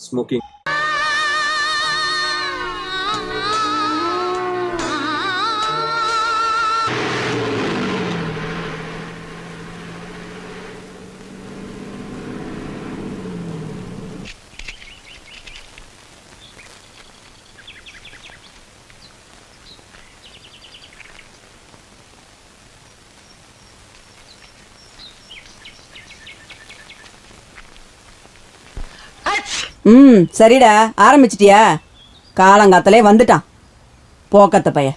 smoking. சரிடா, ஆரம்பிச்சிட்டியா? காலங்காத்தலே வந்துட்டான் போக்கத்த பைய.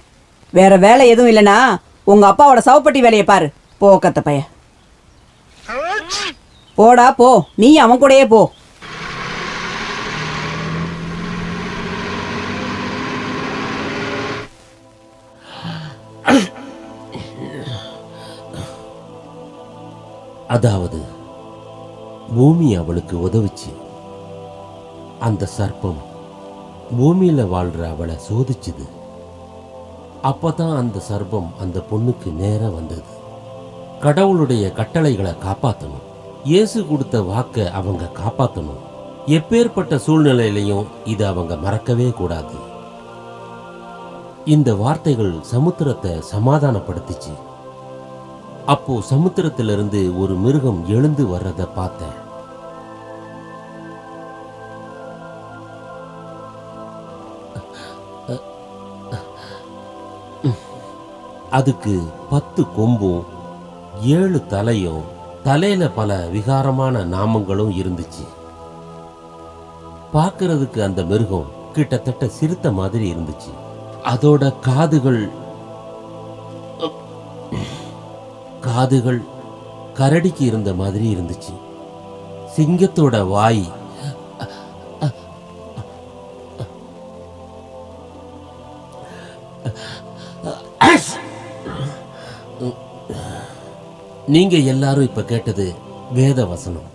வேற வேலை எதுவும் இல்லைனா உங்க அப்பாவோட சவப்பட்டி வேலையை பாரு. போக்கத்த பைய, போடா போ, நீ அவன் கூடயே போ. அதாவது பூமி அவளுக்கு உதவுச்சு. அந்த சர்ப்பம் பூமியில வாழ்ற அவளை சோதிச்சுது. அப்பதான் அந்த சர்ப்பம் அந்த பொண்ணுக்கு நேரா வந்தது. கடவுளுடைய கட்டளைகளை காப்பாற்றணும், இயேசு கொடுத்த வாக்கை அவங்க காப்பாற்றணும். எப்பேற்பட்ட சூழ்நிலையிலையும் இதை அவங்க மறக்கவே கூடாது. இந்த வார்த்தைகள் சமுத்திரத்தை சமாதானப்படுத்திச்சு. அப்போ சமுத்திரத்திலிருந்து ஒரு மிருகம் எழுந்து வர்றத பார்த்தேன். அதுக்கு 10 கொம்பும் 7 தலையும், தலையில பல விகாரமான நாமங்களும் இருந்துச்சு. பார்க்கறதுக்கு அந்த மிருகம் கிட்டத்தட்ட சிறுத்தை மாதிரி இருந்துச்சு. அதோட காதுகள் கரடிக்கு இருந்த மாதிரி இருந்துச்சு. சிங்கத்தோட வாய் நீங்க எல்லாரும் இப்ப கேட்டது வேத வசனம்.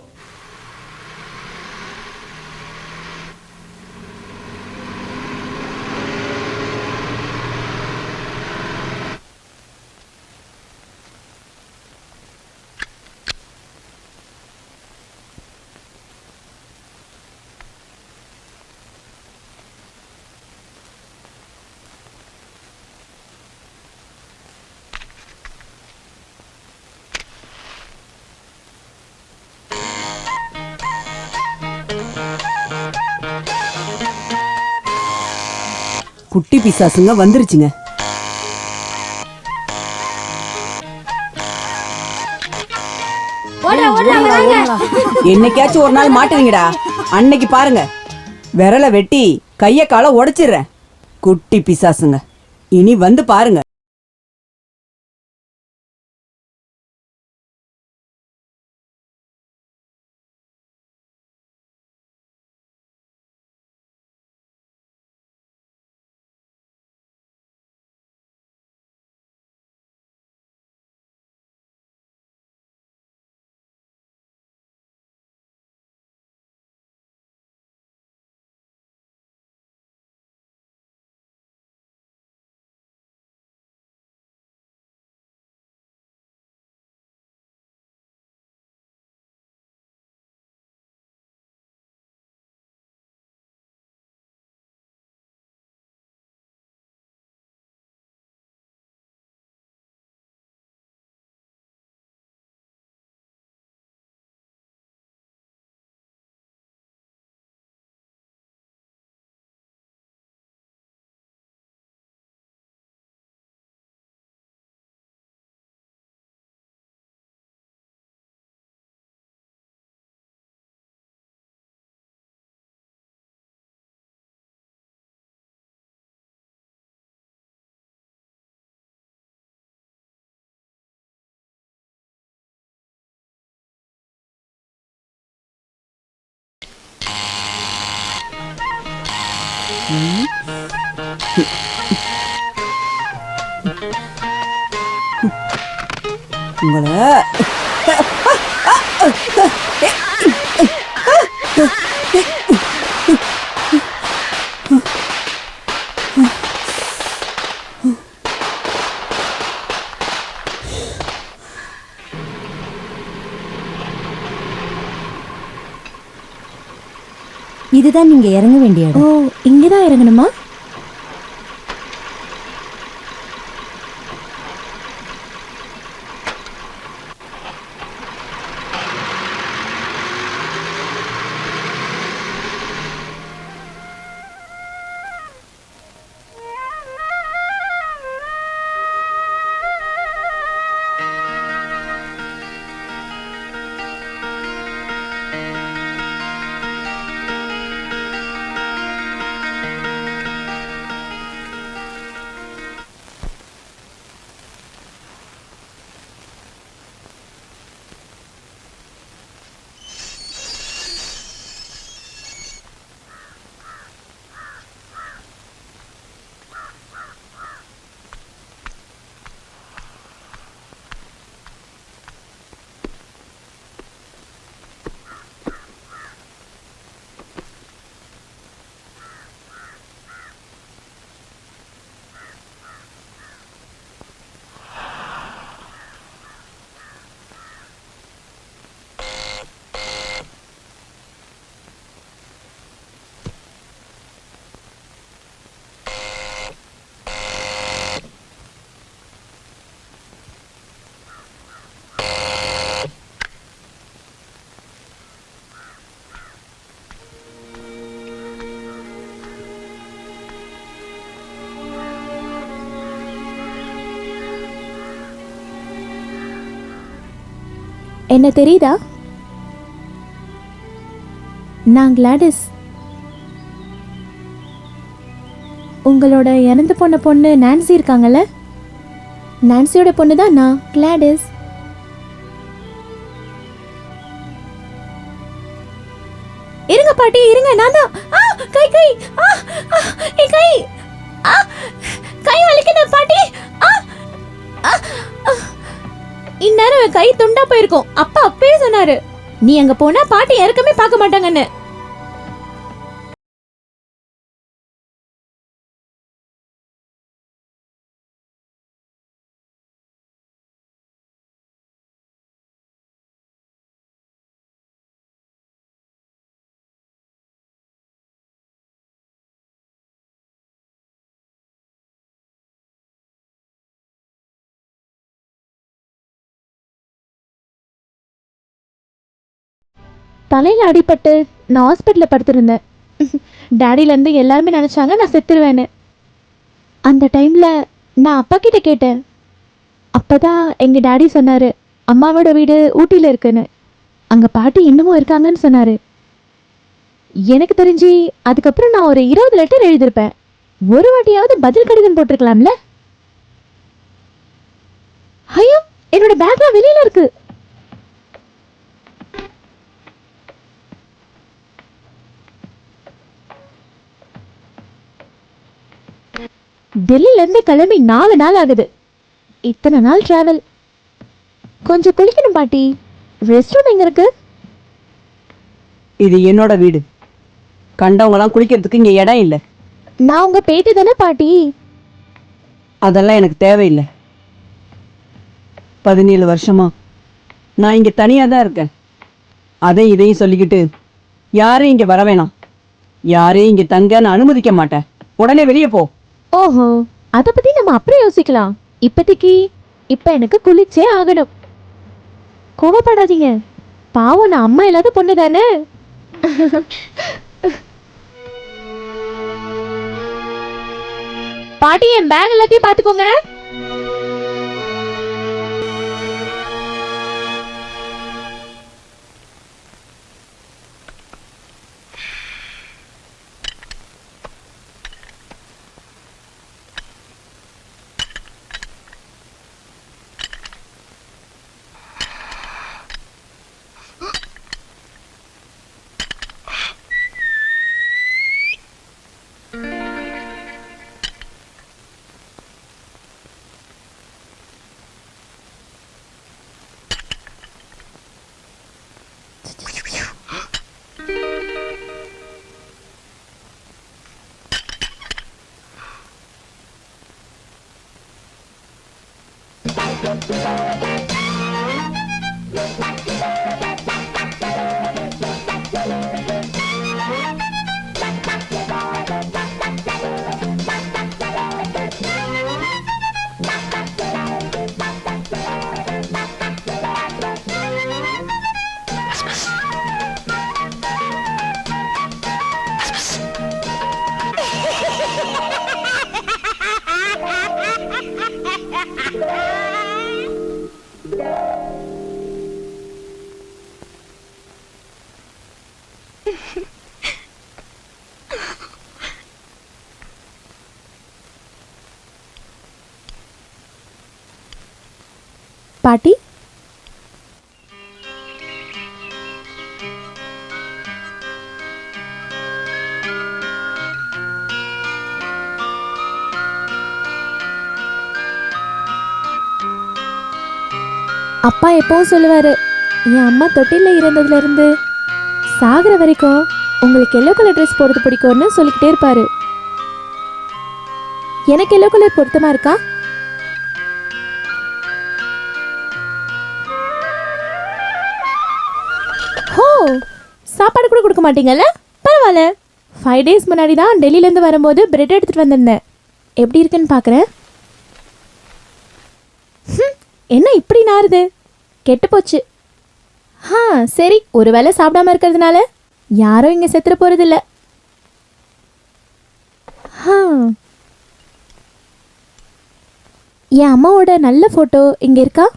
குட்டி பிசாசுங்க வந்துருச்சுங்க. என்னைக்காச்சும் ஒரு நாள் மாட்டுவீங்கடா. அன்னைக்கு பாருங்க, விரல வெட்டி கைய கால உடைச்சிடுறேன். குட்டி பிசாசுங்க, இனி வந்து பாருங்க. உங்களை இதுதான் நீங்க இறங்க வேண்டிய ஓ, இடம். இங்கதான் இறங்கணுமா? என்ன தெரியுதா? நான் கிளாடிஸ். உங்களோட இறந்து போன பொண்ணு நான்சி இருக்காங்கல்ல, நான்சியோட பொண்ணு தான் நான், கிளாடிஸ். இருங்க பாட்டி, இருங்க, நான் தான். கை கை என் கை கை வலிக்குது பாட்டி. இந்நேரம் கை துண்டா போயிருக்கும். அப்பா அப்பவே சொன்னாரு, நீ அங்க போனா பாட்டி இறக்கமே பார்க்க மாட்டாங்கன்னு. தலையில அடிபட்டு நான் ஹாஸ்பிட்டல்ல படுத்திருந்தேன். டேடில இருந்து எல்லாருமே நினைச்சாங்க நான் செத்துருவேன்னு. அந்த டைம்ல நான் அப்பா கிட்ட கேட்டேன். அப்பதான் எங்க டாடி சொன்னாரு, அம்மாவோட வீடு ஊட்டியில இருக்குன்னு, அங்க பாட்டி இன்னமும் இருக்காங்கன்னு சொன்னாரு. எனக்கு தெரிஞ்சு அதுக்கப்புறம் நான் ஒரு 20 லெட்டர் எழுதியிருப்பேன். ஒரு வாட்டியாவது பதில் கடிதம் போட்டிருக்கலாம்ல. ஐயோ, என்னோட பேக்ல வெளியில இருக்கு. டெல்லியில இருந்து கிளம்பி 4 நாள் ஆகுது. இத்தனை நாள் டிராவல். கொஞ்சம் குளிக்கணும் பாட்டி. ரெஸ்ட் ரூம் எங்க இருக்கு? இது என்னோட வீடு. கண்டவங்கலாம் குளிக்கிறதுக்கு இங்க இடம் இல்லை. நான் உங்க பேத்தி தானே பாட்டி. அதெல்லாம் எனக்கு தேவையில்லை. 17 வருஷமா நான் இங்க தனியா தான் இருக்கேன். அதை இதையும் சொல்லிக்கிட்டு யாரையும் இங்க வர வேணாம், யாரையும் இங்க தங்க நான் அனுமதிக்க மாட்டேன். உடனே வெளியே போ. ஓஹோ, அத பத்தி நம்ம அப்புறம் யோசிக்கலாம். இப்போதைக்கு எனக்கு குளிச்சே ஆகணும். கோவப்படாதீங்க, பாவம், நான் அம்மா இல்லாத பொண்ணு தானே. பாட்டி, என் பேக் எல்லாத்தையும் பாத்துக்கோங்க. அப்பா எப்பவும் சொல்லுவாரு, என் அம்மா தொட்டில இருந்ததுல இருந்து சாகுற வரைக்கும் உங்களுக்கு எல்லோ கலர் ட்ரெஸ் போடுறது பிடிக்கும்னு சொல்லிக்கிட்டே இருப்பாரு. எனக்கு எல்லோ கலர் பொருத்தமா இருக்கா? ஹோ, சாப்பாடு கூட கொடுக்க மாட்டீங்கல்ல? பரவாயில்ல. 5 days முன்னாடி தான் டெல்லியிலேருந்து வரும்போது பிரெட் எடுத்துட்டு வந்திருந்தேன். எப்படி இருக்குன்னு பார்க்குறேன். என்ன இப்படி நாறுது? கெட்டு போச்சு. சரி, ஒரு வேளை சாப்பிடாம இருக்கிறதுனால யாரும் இங்கே செத்துற போறதில்ல. என் அம்மாவோட நல்ல ஃபோட்டோ இங்கே இருக்கா?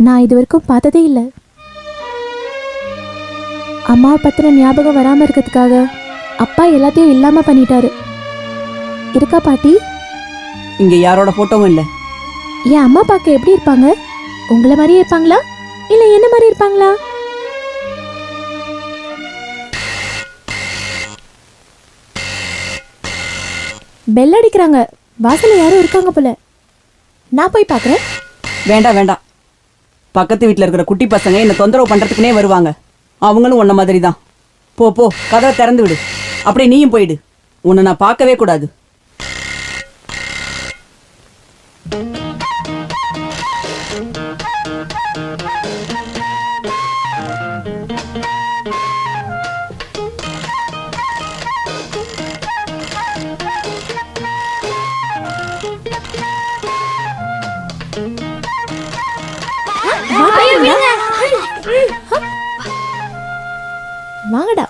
நான் இது வரைக்கும் பார்த்ததே இல்லை. அம்மாவை பற்றின ஞாபகம் வராமல் இருக்கிறதுக்காக அப்பா எல்லாத்தையும் இல்லாமல் பண்ணிட்டாரு. இருக்கா பாட்டி? இங்க யாரோட போட்டோவும் இல்ல. என் அம்மா பார்க்க எப்படி இருப்பாங்க? உங்களை மாதிரியே இருப்பாங்களா இல்லை என்ன மாதிரி இருப்பாங்களா? பெல் அடிக்கிறாங்க. வாசல்ல யாரும் இருக்காங்க போல. நான் போய் பார்க்குறேன். வேண்டாம் வேண்டாம். பக்கத்து வீட்டில் இருக்கிற குட்டி பசங்க என்னை தொந்தரவு பண்றதுக்குனே வருவாங்க. அவங்களும் உன்ன மாதிரி தான். போ போ, கதவை திறந்து விடு. அப்படியே நீயும் போயிடு. உன்னை நான் பார்க்கவே கூடாது. வாங்கடா.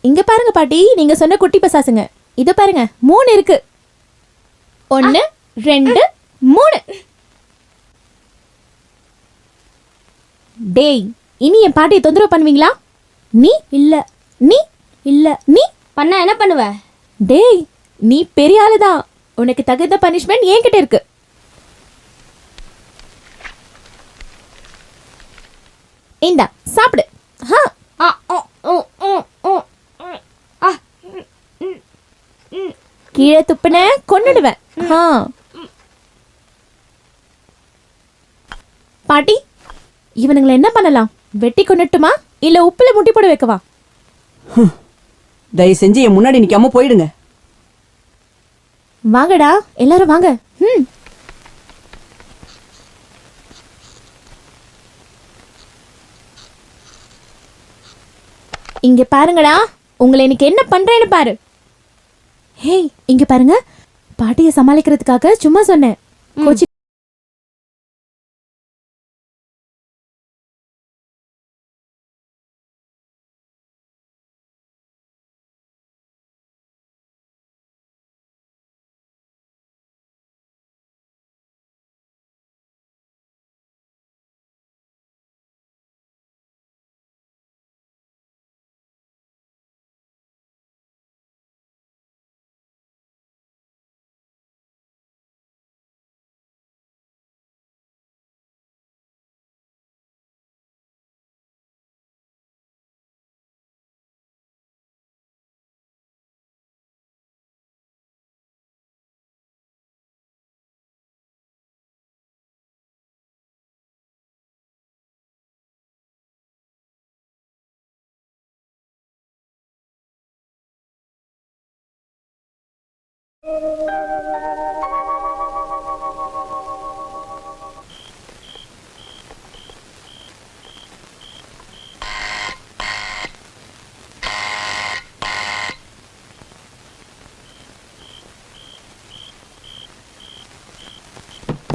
இங்க பாருங்க பாட்டி, நீங்க சொன்ன குட்டி பசாசுங்க. இத பாருங்க, 3 இருக்கு. 1 2 3. டேய், இனி என் பாட்டியை தொந்தரவு பண்ணுவீங்களா? நீ இல்ல. நீ இல்ல. நீ பண்ணா என்ன பண்ணுவ? டேய், நீ பெரிய ஆளுதான். உனக்கு தகுந்த பனிஷ்மெண்ட் என்கிட்ட இருக்கு. இந்தா சாப்பிடு. கீழே துப்புன கொன்னுடுவேன். பாட்டி, இவனுங்களை என்ன பண்ணலாம்? வெட்டி கொண்டுட்டுமா இல்ல உப்புல முட்டி போட வைக்கவா? தயவு செஞ்சு என் முன்னாடி நிக்காம போயிடுங்க. வாங்கடா, எல்லாரும் வாங்க. இங்க பாருங்கடா, உங்களை இன்னைக்கு என்ன பண்றேன்னு பாரு. ஹேய், இங்க பாருங்க, பாட்டியை சமாளிக்கிறதுக்காக சும்மா சொன்னேன். கோச்சி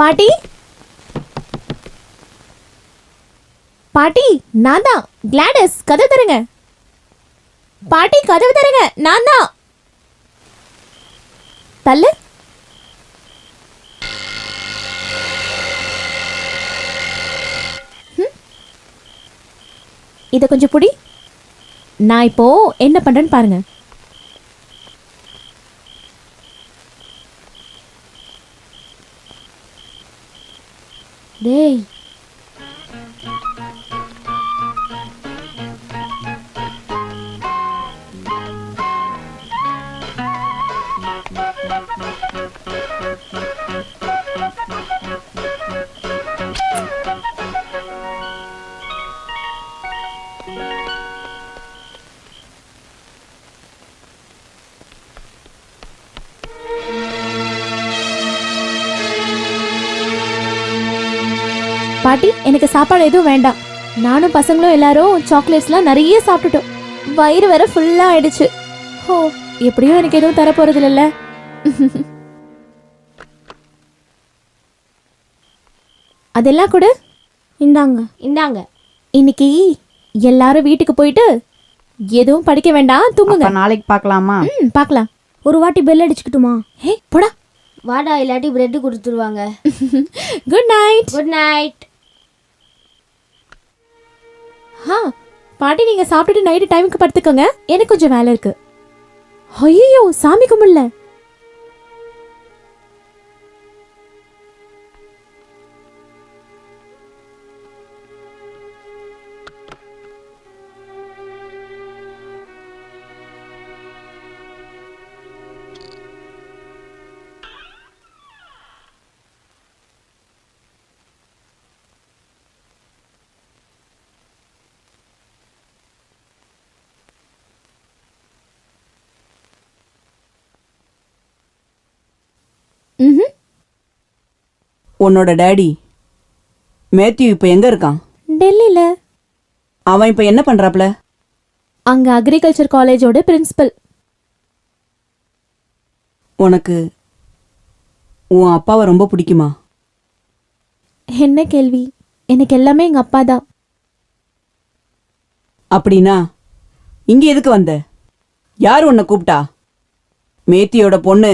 பாட்டி, பாட்டி, நான் தான் கிளாடஸ். கதவு தருங்க பாட்டி, கதவு தருங்க. நான் தான். தள்ளு. இத கொஞ்சம் புடி. நான் இப்போ என்ன பண்றேன்னு பாருங்க. டேய், பாட்டி எனக்கு சாப்பாடு எதுவும் வேண்டாம். நானும் பசங்களும் எல்லாரும் சாக்லேட்ஸ்லாம் நிறைய சாப்பிட்டுட்டோம். வயிறு வேற ஃபுல்லா ஆயிடுச்சு. ஓ, எப்படியும் எனக்கு எதுவும் தர போறது இல்லைல்ல. அதெல்லாம் கூட இந்தாங்க இந்தாங்க. இன்னைக்கு எல்லாரும் வீட்டுக்கு போயிட்டு எதுவும் படிக்க வேண்டாம், தூங்குங்க. நாளைக்கு பார்க்கலாமா? பார்க்கலாம். ஒரு வாட்டி பெல் அடிச்சுக்கிட்டுமா? ஹே போடா. வாடா, இல்லாட்டி பிரெட் கொடுத்துருவாங்க. Good night. Good night. பாட்டி நீங்க சாப்பிட்டுட்டு நைட்டு டைமுக்கு படுத்துக்கோங்க. எனக்கு கொஞ்சம் வேலை இருக்கு. ஐயோ, சாமி கும்பிடல. உன்னோட டேடி மேத்யூ இப்ப எங்க இருக்கான்? டெல்லியில. அவன் இப்ப என்ன பண்றாப்ல? அங்க அக்ரிகல்ச்சர் காலேஜோட பிரின்சிபல். உனக்கு உன் அப்பாவை ரொம்ப பிடிக்குமா? என்ன கேள்வி? எனக்கு எல்லாமே எங்க அப்பா தான். அப்படின்னா இங்க எதுக்கு வந்த? யார் உன்னை கூப்பிட்டா? மேத்தியோட பொண்ணு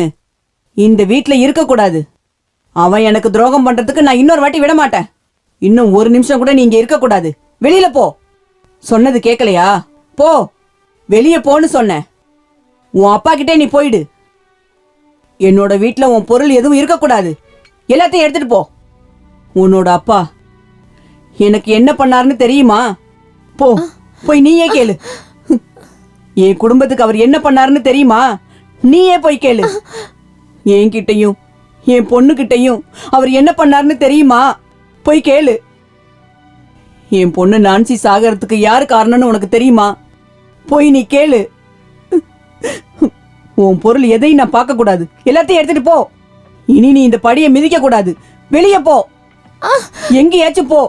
இந்த வீட்ல இருக்கக்கூடாது. அவன் எனக்கு துரோகம் பண்றதுக்கு நான் இன்னொரு வாட்டி விட மாட்டேன். இன்னும் ஒரு நிமிஷம் கூட நீ இங்க இருக்கக்கூடாது. வெளியில போ. சொன்னது கேட்கலையா? போ, வெளியே போன்னு சொன்னேன். உன் அப்பா கிட்டே நீ போயிடு. என்னோட வீட்ல உன் பொருள் எதுவும் இருக்கக்கூடாது. எல்லாத்தையும் எடுத்துட்டு போ. உன்னோட அப்பா எனக்கு என்ன பண்ணாருன்னு தெரியுமா? போ, போய் நீயே கேளு. என் குடும்பத்துக்கு அவர் என்ன பண்ணாருன்னு தெரியுமா? நீயே போய் கேளு. என்கிட்டயும் என் பொண்ணுகிட்டையும் அவர் என்ன பண்ணாருன்னு தெரியுமா? போய் கேளு. என் பொண்ணு நான்சி சாகறதுக்கு யாரு காரணம்னு உனக்கு தெரியுமா? போய் நீ கேளு. உன் பொருள் எதையும் நான் பார்க்க கூடாது. எல்லாத்தையும் எடுத்துட்டு போ. இனி நீ இந்த படியை மிதிக்க கூடாது. வெளியே போ. எங்கேயாச்சும் போ.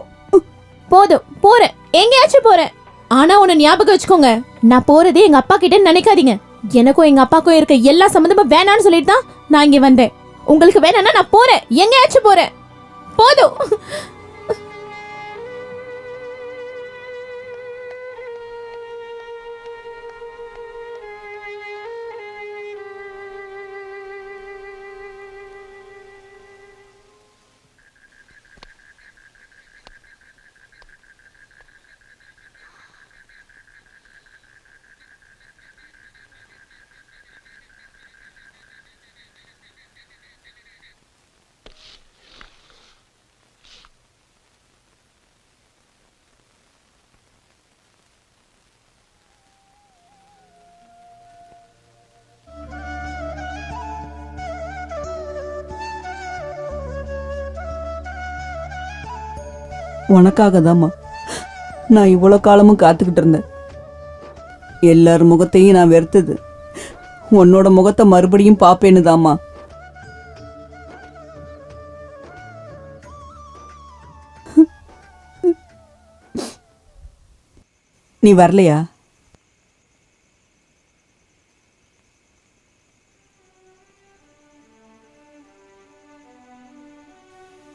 போதும், போறேன். எங்கேயாச்சும் போறேன். ஆனா உன்னை ஞாபகம் வச்சுக்கோங்க, நான் போறதே எங்க அப்பா கிட்ட நினைக்காதீங்க. எனக்கும் எங்க அப்பாக்கும் இருக்க எல்லா சம்மந்தமும் வேணான்னு சொல்லிட்டு தான் நான் இங்க வந்தேன். உங்களுக்கு வேணாம்னா நான் போறேன். எங்கேயாச்சும் போறேன். போதும். உனக்காக தாம்மா நான் இவ்வளோ காலமும் காத்துக்கிட்டு இருந்தேன். எல்லார் முகத்தையும் நான் வெறுத்தது உன்னோட முகத்தை மறுபடியும் பாப்பேன்னு தாம்மா. நீ வரலையா?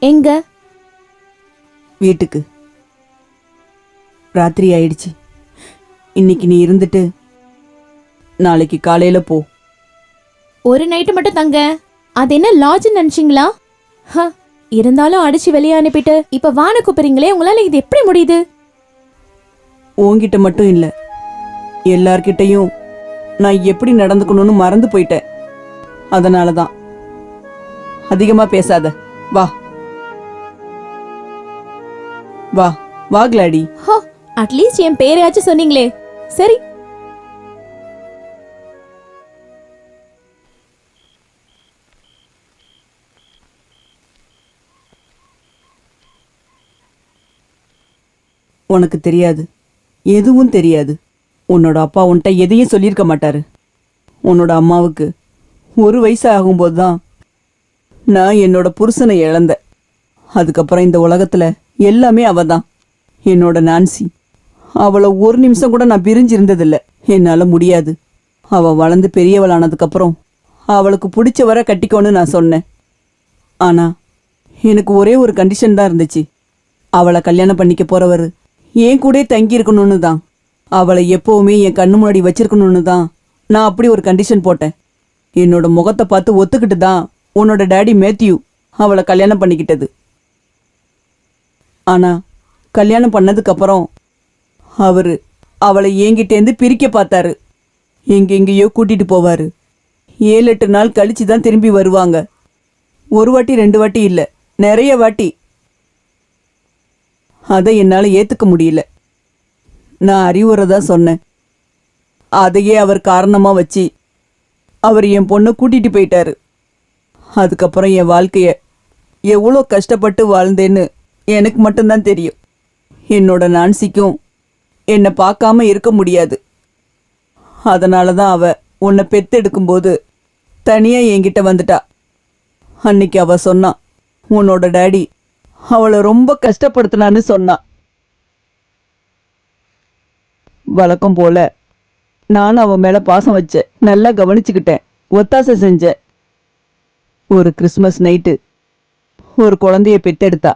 எங்க? வீட்டுக்கு. ராத்திரி ஆயிடுச்சு. இன்னைக்கு நீ இருந்துட்டு நாளைக்கு காலையில போ. ஒரு நைட்டு மட்டும் தங்க. அது என்ன லாட்ஜ் நினைச்சீங்களா? இருந்தாலும் அடிச்சு வெளியே அனுப்பிட்டு இப்ப வான கூப்பிடுறீங்களே, உங்களால இது எப்படி முடியுது? உன்கிட்ட மட்டும் இல்ல, எல்லார்கிட்டையும் நான் எப்படி நடந்துக்கணும்னு மறந்து போயிட்டேன். அதனாலதான். அதிகமா பேசாத. வா வா வா கிளாடி. அட்லீஸ்ட் என் பேரையாச்சும் சொன்னீங்களே. சரி, உனக்கு தெரியாது, எதுவும் தெரியாது. உன்னோட அப்பா உன்கிட்ட எதையும் சொல்லியிருக்க மாட்டாரு. உன்னோட அம்மாவுக்கு 1 வயசு ஆகும்போது தான் நான் என்னோட புருஷனை இழந்தேன். அதுக்கப்புறம் இந்த உலகத்துல எல்லாமே அவ தான். என்னோட நான்சி. அவளை ஒரு நிமிஷம் கூட நான் பிரிஞ்சிருந்ததில்ல. என்னால முடியாது. அவ வளர்ந்து பெரியவளானதுக்கப்புறம் அவளுக்கு பிடிச்சவரை கட்டிக்கோன்னு நான் சொன்னேன். ஆனா எனக்கு ஒரே ஒரு கண்டிஷன் தான் இருந்துச்சு. அவளை கல்யாணம் பண்ணிக்க போறவர் என் கூட தங்கி இருக்கணும்னு தான். அவளை எப்பவுமே என் கண்ணு முன்னாடி வச்சிருக்கணும்னு தான் நான் அப்படி ஒரு கண்டிஷன் போட்டேன். என்னோட முகத்தை பார்த்து ஒத்துக்கிட்டு தான் உன்னோட டேடி மேத்யூ அவளை கல்யாணம் பண்ணிக்கிட்டது. ஆனா கல்யாணம் பண்ணதுக்கப்புறம் அவரு அவளை என்கிட்டேருந்து பிரிக்க பார்த்தாரு. எங்கெங்கேயோ கூட்டிட்டு போவாரு. 7-8 நாள் கழிச்சு தான் திரும்பி வருவாங்க. ஒரு வாட்டி 2 வாட்டி இல்லை, நிறைய வாட்டி. அதை என்னால் ஏற்றுக்க முடியல. நான் அறிவுரை தான் சொன்னேன். அதையே அவர் காரணமாக வச்சு அவர் என் பொண்ணை கூட்டிட்டு போயிட்டாரு. அதுக்கப்புறம் என் வாழ்க்கைய எவ்வளோ கஷ்டப்பட்டு வாழ்ந்தேன்னு எனக்கு மட்டும்தான் தெரியும். என்னோட நான்சிக்கும் என்னை பார்க்காம இருக்க முடியாது. அதனால தான் அவ உன்னை பெத்தெடுக்கும்போது தனியாக என்கிட்ட வந்துட்டா. அன்னைக்கு அவ சொன்னா, உன்னோட டேடி அவளை ரொம்ப கஷ்டப்படுத்தினான்னு சொன்னா. வழக்கம் போல நானும் அவன் மேல பாசம் வச்சேன். நல்லா கவனிச்சுக்கிட்டேன், ஒத்தாசை செஞ்சேன். ஒரு கிறிஸ்மஸ் நைட்டு ஒரு குழந்தைய பெத்தெடுத்தா.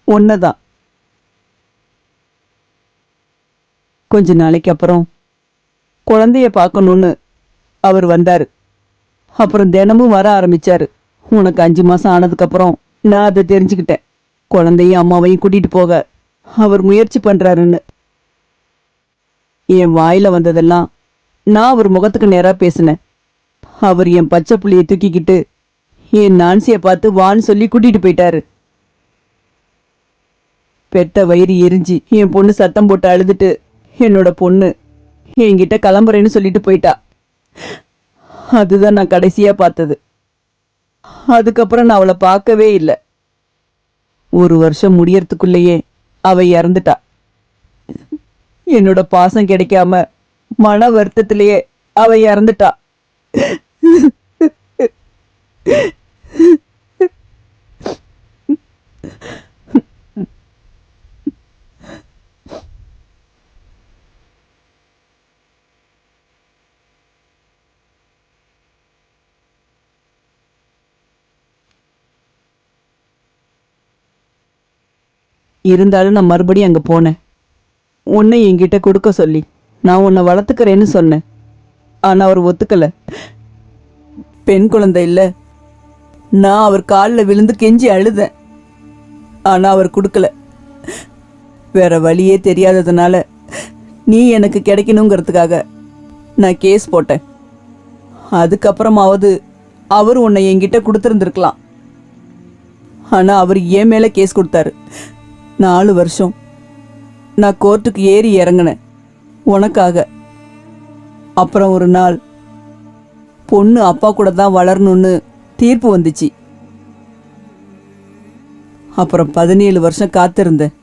ஒன்னதான். கொஞ்ச நாளைக்கு அப்புறம் குழந்தைய பார்க்கணும்னு அவர் வந்தாரு. அப்புறம் தினமும் வர ஆரம்பிச்சாரு. உனக்கு 5 மாசம் ஆனதுக்கப்புறம் நான் அதை தெரிஞ்சுக்கிட்டேன். குழந்தையும் அம்மாவையும் கூட்டிட்டு போக அவர் முயற்சி பண்றாருன்னு. என் வாயில வந்ததெல்லாம் நான் அவர் முகத்துக்கு நேரா பேசினேன். அவர் என் பச்சை புள்ளைய தூக்கிக்கிட்டு என் நான்சியை பார்த்து வான்னு சொல்லி கூட்டிட்டு போயிட்டாரு. பெட்ட வயிறு எரிஞ்சு என் பொண்ணு சத்தம் போட்டு அழுதுட்டு என்னோட பொண்ணு என்கிட்ட கிளம்புறேன்னு சொல்லிட்டு போயிட்டா. அதுதான் நான் கடைசியா பார்த்தது. அதுக்கப்புறம் நான் அவளை பார்க்கவே இல்லை. 1 வருஷம் முடியறதுக்குள்ளேயே அவ இறந்துட்டா. என்னோட பாசம் கிடைக்காம மன வருத்தத்திலேயே அவ இறந்துட்டா. இருந்தாலும் நான் மறுபடியும் அங்க போனேன். உன்னை என்கிட்ட கொடுக்க சொல்லி நான் உன்னை வளர்த்துக்கிறேன்னு சொன்னேன். ஆனா அவர் ஒத்துக்கல. பெண் குழந்தை இல்ல. நான் அவர் காலில் விழுந்து கெஞ்சி அழுதேன். ஆனா அவர் கொடுக்கல. வேற வழியே தெரியாததுனால நீ எனக்கு கிடைக்கணுங்கிறதுக்காக நான் கேஸ் போட்டேன். அதுக்கப்புறமாவது அவர் உன்னை என்கிட்ட கொடுத்துருந்துருக்கலாம். ஆனா அவர் என் மேல கேஸ் கொடுத்தாரு. 4 வருஷம் நான் கோர்ட்டுக்கு ஏறி இறங்கினேன் உனக்காக. அப்புறம் ஒரு நாள் பொண்ணு அப்பா கூட தான் வளரணும்னு தீர்ப்பு வந்துச்சு. அப்புறம் 17 வருஷம் காத்திருந்தேன்.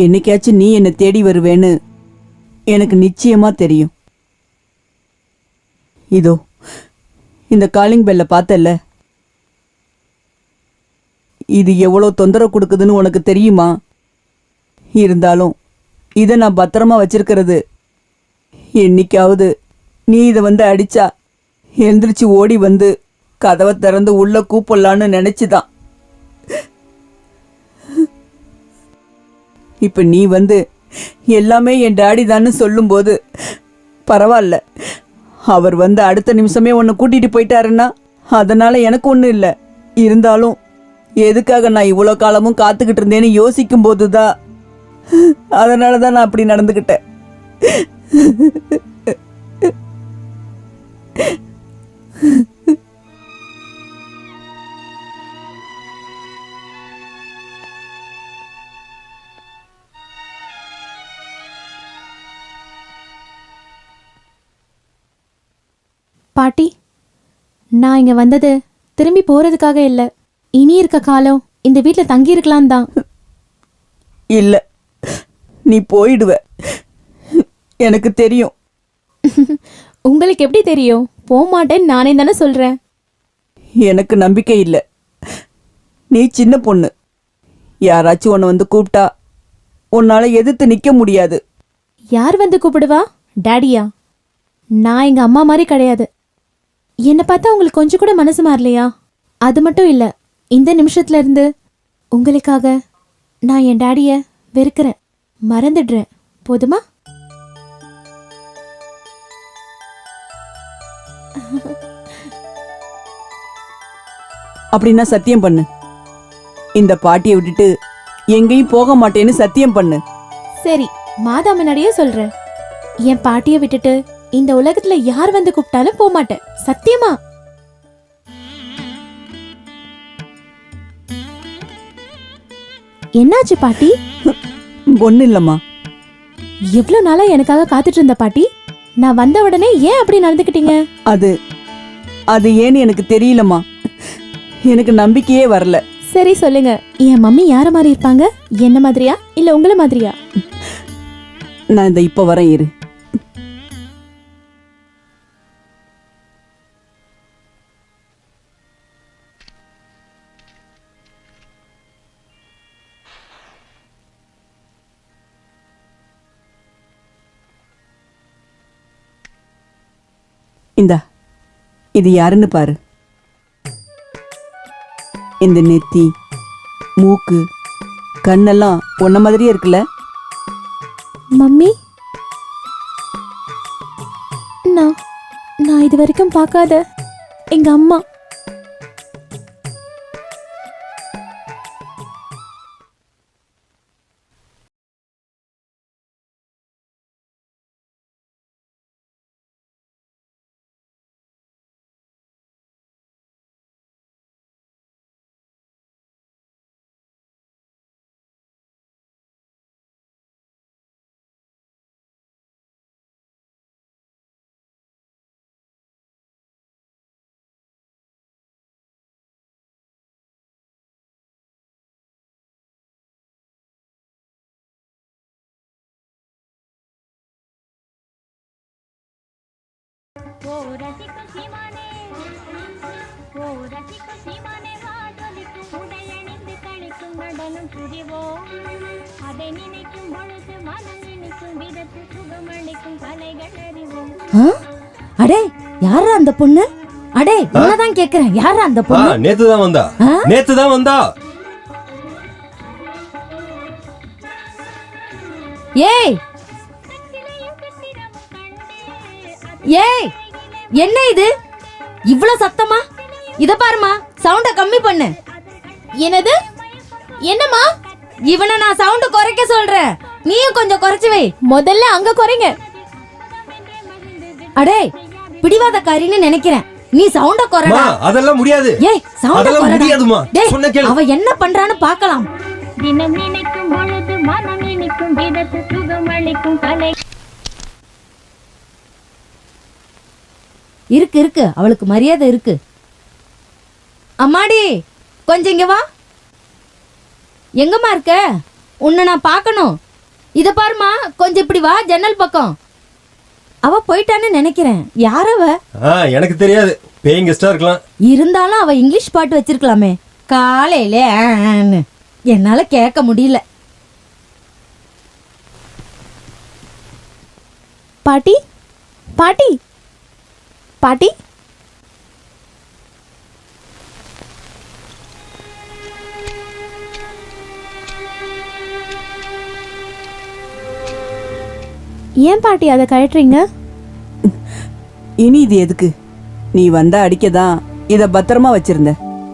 என்னைக்காச்சும் நீ என்னை தேடி வருவேன்னு எனக்கு நிச்சயமா தெரியும். இதோ இந்த காலிங் பெல்ல பார்த்தல்ல, இது எவ்வளோ தொந்தரவு கொடுக்குதுன்னு உனக்கு தெரியுமா? இருந்தாலும் இதை நான் பத்திரமா வச்சிருக்கிறது என்னைக்காவது நீ இதை வந்து அடிச்சா எழுந்திரிச்சு ஓடி வந்து கதவை திறந்து உள்ள கூப்பிடலான்னு நினைச்சுதான். இப்ப நீ வந்து எல்லாமே என் டாடி தான்னு சொல்லும்போது பரவாயில்ல. அவர் வந்து அடுத்த நிமிஷமே உன்னை கூட்டிட்டு போயிட்டாருன்னா அதனால எனக்கு ஒன்றும் இல்லை. இருந்தாலும் எதுக்காக நான் இவ்வளோ காலமும் காத்துக்கிட்டு இருந்தேன்னு யோசிக்கும் போதுதான், அதனால தான் நான் அப்படி நடந்துக்கிட்டேன். பாட்டி, நான் இங்க வந்தது திரும்பி போறதுக்காக இல்ல. இனி இருக்க காலம் இந்த வீட்ல தங்கி இருக்கலாம் தான். இல்ல, நீ போயிடுவ, எனக்கு தெரியும். உங்களுக்கு எப்படி தெரியும்? போக மாட்டேன்னு நானே தானே சொல்றேன். எனக்கு நம்பிக்கை இல்லை. நீ சின்ன பொண்ணு. யாராச்சும் உன்னை வந்து கூப்பிட்டா உன்னால எதிர்த்து நிக்க முடியாது. யார் வந்து கூப்பிடுவா? டாடியா? நான் எங்க அம்மா மாதிரி கிடையாது. என்னை பார்த்தா உங்களுக்கு கொஞ்சம் கூட மனசு மாறலையா? அது மட்டும் இல்ல, இந்த நிமிஷத்துல இருந்து உங்களுக்காக நான் என் டாடிய வெறுக்கிறேன், மறந்துடுறேன். போதுமா? அப்படின்னா சத்தியம் பண்ணு. இந்த பாட்டியை விட்டுட்டு எங்கேயும் போக மாட்டேன்னு சத்தியம் பண்ணு. சரி, மாதா முன்னாடியே சொல்றேன். என் பாட்டியை விட்டுட்டு இந்த உலகத்துல யார் வந்து கூப்பிட்டாலும் போக மாட்டேன். சத்தியமா? என்னாச்சு பாட்டி? ஒண்ணு இல்லம்மா. எவ்வளவு நாளா எனக்காக காத்துட்டு இருந்த பாட்டி, நான் வந்த உடனே ஏன் அப்படி நடந்துக்கிட்டீங்க? அது அது ஏன்னு எனக்கு தெரியலம்மா. எனக்கு நம்பிக்கையே வரல. சரி சொல்லுங்க, என் மம்மி யார மாதிரி இருப்பாங்க? என்ன மாதிரியா இல்ல உங்கள மாதிரியா? நான் இந்த இப்ப வரேன் இரு. இந்தா, இது யாருன்னு பாரு. இந்த நெத்தி, மூக்கு, கண்ணெல்லாம் உன்ன மாதிரியே இருக்குல்ல? மம்மி, நான் இது வரைக்கும் பார்க்காத எங்க அம்மா. அடே, யாரா அந்த பொண்ணு? அடே, என்னதான் கேக்குறேன், யாரா அந்த பொண்ணு? நேத்துதான் வந்தா. நேத்துதான் வந்தா. ஏய் ஏய், என்ன இது இவ்ளோ சத்தமா? இத பாருமா, சவுண்ட கம்மி பண்ணு. என்னது? என்னம்மா? இவனை நான் சவுண்ட் குறைக்க சொல்றேன், நீயும் கொஞ்சம் குறைச்சு வை. முதல்ல அங்க குறைங்க. அடே, பிடிவாதக்காரின்னு நினைக்கிறேன். நீ சவுண்ட குறைடா. அதெல்லாம் முடியாது. ஏய், சவுண்ட அதெல்லாம் குறைடா. முடியாதுமா. டேய், சொன்ன கேளு. அவ என்ன பண்றான்னு பார்க்கலாம். தினம் நினைக்கும் பொழுது மனம் நினைக்கும் விதத்து சுகம் அளிக்கும் கலை. இருக்கு இருக்கு, அவளுக்கு மரியாதை இருக்கு. அம்மாடி, கொஞ்சம் இங்க வா. எங்கம்மா இருக்க? உன்னை நான் பார்க்கணும். இத பாருமா, கொஞ்சம் இப்படி வா, ஜன்னல் பக்கம். அவ போயிட்டான்னு நினைக்கிறேன். யார் அவ? எனக்கு தெரியாது, பேயிங் கெஸ்டா இருக்கலாம். இருந்தாலும் அவ இங்கிலீஷ் பாட்டு வச்சிருக்கலாமே. காலையில ஆன்னு என்னால கேட்க முடியல. பாட்டி, பாட்டி, பாட்டி. ஏன் பாட்டி அதை கழட்டுறீங்க? இனி இது எதுக்கு? நீ வந்தா அடிக்கதான் இத பத்திரமா வச்சிருந்த.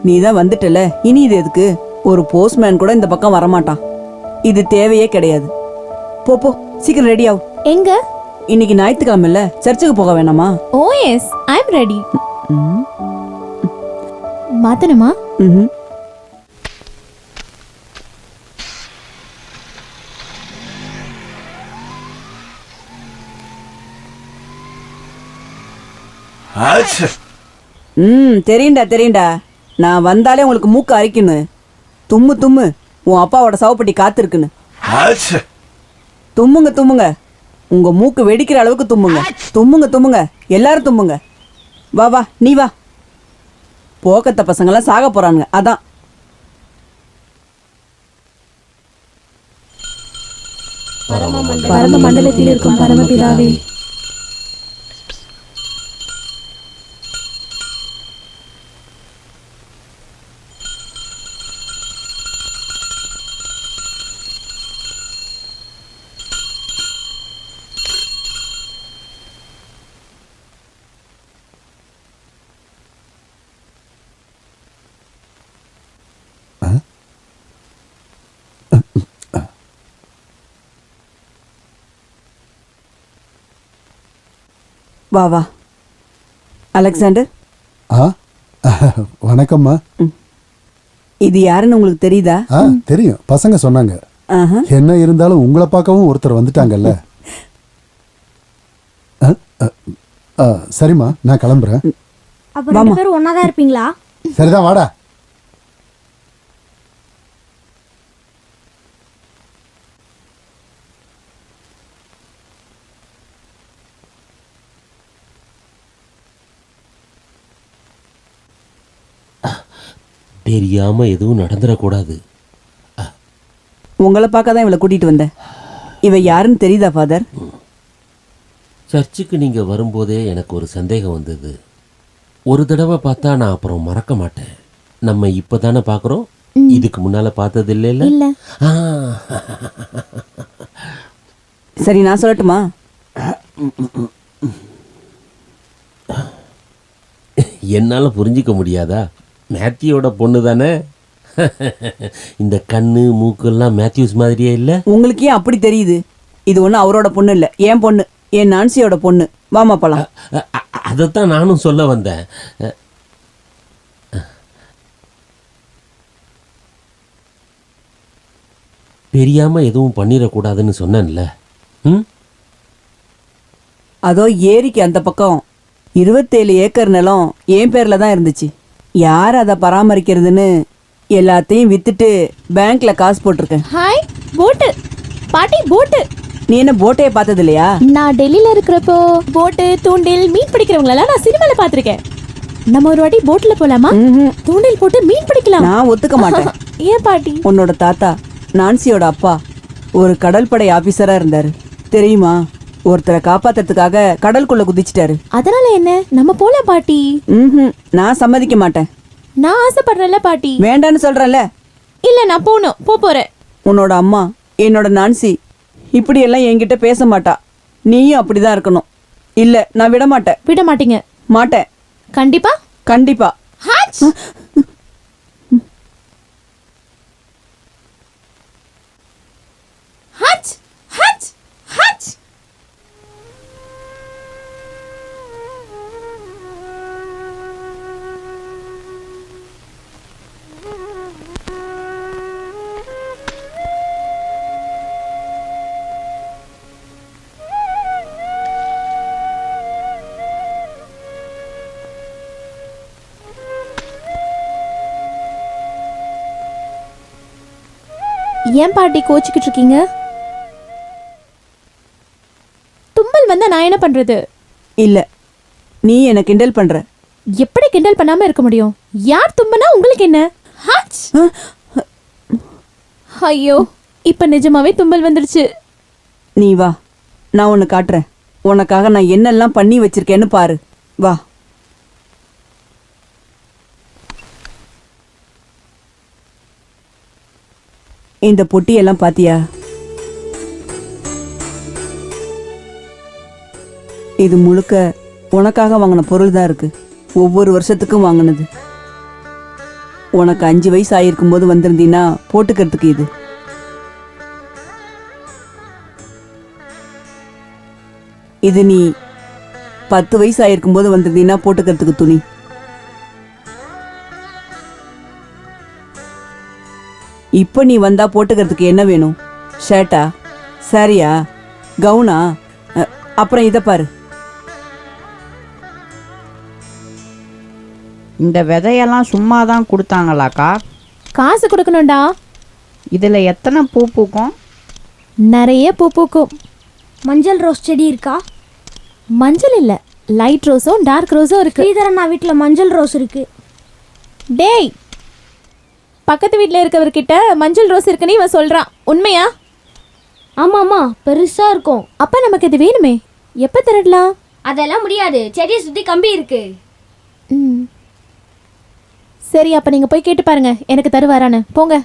நீ தான் வந்துட்டல, இனி இது எதுக்கு? ஒரு போஸ்ட்மேன் கூட இந்த பக்கம் வரமாட்டான். இது தேவையே கிடையாது. போ போ, சீக்கிரம் ரெடி ஆகும். எங்க? இன்னைக்கு ஞாயிற்றுக்கிழமைல சர்ச்சுக்கு போக வேணாமா? ஓ எஸ், ஐ அம் ரெடி. மாத்தணுமா? தெரியும்டா தெரியும்டா. நான் வந்தாலே உங்களுக்கு மூக்கு அரிக்கணும். தும்மு தும்மு, உன் அப்பாவோட சவப்பட்டி காத்திருக்குன்னு. தும்முங்க தும்முங்க, உங்க மூக்கு வெடிக்கிற அளவுக்கு தும்முங்க. தும்முங்க தும்முங்க, எல்லாரும் தும்முங்க. வா வா, நீ வா. போக்கத்த பசங்கெல்லாம் சாக போறானுங்க, அதான். பரம மண்டலத்தில் இருக்கும் பரமபிதாவே, வா வா அலெக்சாண்டர், ஆ வணக்கம்மா. இது யாருன்னு உங்களுக்கு தெரியுதா? தெரியும், பசங்க சொன்னாங்க. ஆஹா. என்ன இருந்தாலும் உங்களை பார்க்கவும் ஒருத்தர் வந்துட்டாங்கல்ல. சரிம்மா, நான் கிளம்புறேன். அப்ப 2 பேரும் ஒன்னாதான் இருப்பீங்களா? சரிதான், வாடா. தெரியாம எதுவும் நடந்துடக்கூடாது. உங்களை பார்க்க தான் இவளை கூட்டிட்டு வந்தேன். இவ யாருன்னு தெரியுதா ஃபாதர்? சர்ச்சுக்கு நீங்க வரும்போதே எனக்கு ஒரு சந்தேகம் வந்தது. ஒரு தடவை பார்த்தா நான் அப்புறம் மறக்க மாட்டேன். நம்ம இப்பதானே பார்க்குறோம், இதுக்கு முன்னால பார்த்தது இல்லைல்ல? இல்ல. ஆ. சரி, நான் சொல்லட்டுமா? என்னால புரிஞ்சிக்க முடியாதா? மேத்யூவோட பொண்ணு தானே. இந்த கண்ணு மூக்கெல்லாம் மேத்யூஸ் மாதிரியே இல்லை. உங்களுக்கு ஏன் அப்படி தெரியுது? இது ஒன்றும் அவரோட பொண்ணு இல்லை, என் பொண்ணு, என் நான்சியோட பொண்ணு. வாமா போலாம். அதைத்தான் நானும் சொல்ல வந்தேன். தெரியாம எதுவும் பண்ணிடக்கூடாதுன்னு சொன்னேன்ல. ம், அதோ ஏரிக்கு அந்த பக்கம் 27 ஏக்கர் நிலம் என் பேர்ல தான் இருந்துச்சு. யார் அதை பராமரிக்கிறதுன்னு எல்லாத்தையும் வித்துட்டு பேங்க்ல காசு போட்டிருக்கேன். ஹாய் போட்டு பாட்டி, போட்டு. நீ என்ன போட்டையே பார்த்தது இல்லையா? நான் டெல்லியில இருக்கிறப்போ போட்டு, தூண்டில், மீன் பிடிக்கிறவங்களெல்லாம் நான் சினிமால பார்த்திருக்கேன். நம்ம ஒரு வாட்டி போட்ல போலாமா? தூண்டில் போட்டு மீன் பிடிக்கலாம். நான் ஒத்துக்க மாட்டேன். ஏன் பாட்டி? உன்னோட தாத்தா நான்சியோட அப்பா ஒரு கடற்படை ஆபீசரா இருந்தாரு தெரியுமா? ஒருத்தரை காப்பாத்துறதுக்காக கடலுக்குள்ள குதிச்சிட்டாரு. அதனால என்ன, நம்ம போலாம் பாட்டி. நான் சம்மதிக்க மாட்டேன். நான் ஆசைப்படுறேன்ல பாட்டி. வேண்டான்னு சொல்றேன்ல. இல்ல, நான் போறேன். உன்னோட அம்மா, என்னோட நான்சி இப்படி எல்லாம் என்கிட்ட பேச மாட்டா. நீயும் அப்படிதான் இருக்கணும். இல்ல, நான் விட மாட்டேன். விட மாட்டீங்க? மாட்டேன். கண்டிப்பா கண்டிப்பா. ஹாச். ஹாச் ஹாச் ஹாச். ஏன் பாட்டி கோச்சிக்கிட்டு இருக்கீங்க? தும்மல் வந்தா நான் என்ன பண்றது? இல்ல, நீ என்ன கிண்டல் பண்ற. எப்படி கிண்டல் பண்ணாம இருக்க முடியும்? யார் தும்மனா உங்களுக்கு என்ன? ஹாச். ஐயோ, இப்ப நிஜமாவே தும்மல் வந்துருச்சு. நீ வா, நான் உன்னை காட்டுறேன். உனக்காக நான் என்னெல்லாம் பண்ணி வச்சிருக்கேன்னு பாரு. வா. இந்த பொட்டியெல்லாம் பாத்தியா? இது முழுக்க உனக்காக வாங்கின பொருள் தான் இருக்கு. ஒவ்வொரு வருஷத்துக்கும் வாங்கினது. உனக்கு 5 வயசு ஆயிருக்கும் போது வந்திருந்தீன்னா போட்டுக்கிறதுக்கு இது. இது நீ 10 வயசு ஆயிருக்கும் போது வந்திருந்தீன்னா போட்டுக்கிறதுக்கு துணி. இப்போ நீ வந்தா போட்டுக்கிறதுக்கு என்ன வேணும்? ஷர்ட்டா, சாரியா, கவுனா? அப்புறம் இதை பாரு. இந்த விதையெல்லாம் சும்மா தான் கொடுத்தாங்களாக்கா? காசு கொடுக்கணும்டா. இதில் எத்தனை பூ பூக்கும்? நிறைய பூ பூக்கும். மஞ்சள் ரோஸ் செடி இருக்கா? மஞ்சள் இல்ல, லைட் ரோஸும் டார்க் ரோஸும் இருக்கு. ஸ்ரீதரண்ணா வீட்டில் மஞ்சள் ரோஸ் இருக்கு. டேய், பக்கத்து வீட்டில் இருக்கவர்கிட்ட மஞ்சள் ரோஸ் இருக்குன்னு இவன் சொல்றான். உண்மையா? ஆமா ஆமா பெருசா இருக்கும். அப்ப நமக்கு இது வேணுமே. எப்ப திருடலாம்? அதெல்லாம் முடியாது, செடியை சுத்தி கம்பி இருக்கு. ம். சரி, அப்ப நீங்க போய் கேட்டு பாருங்க எனக்கு தருவாரான்னு. போங்க.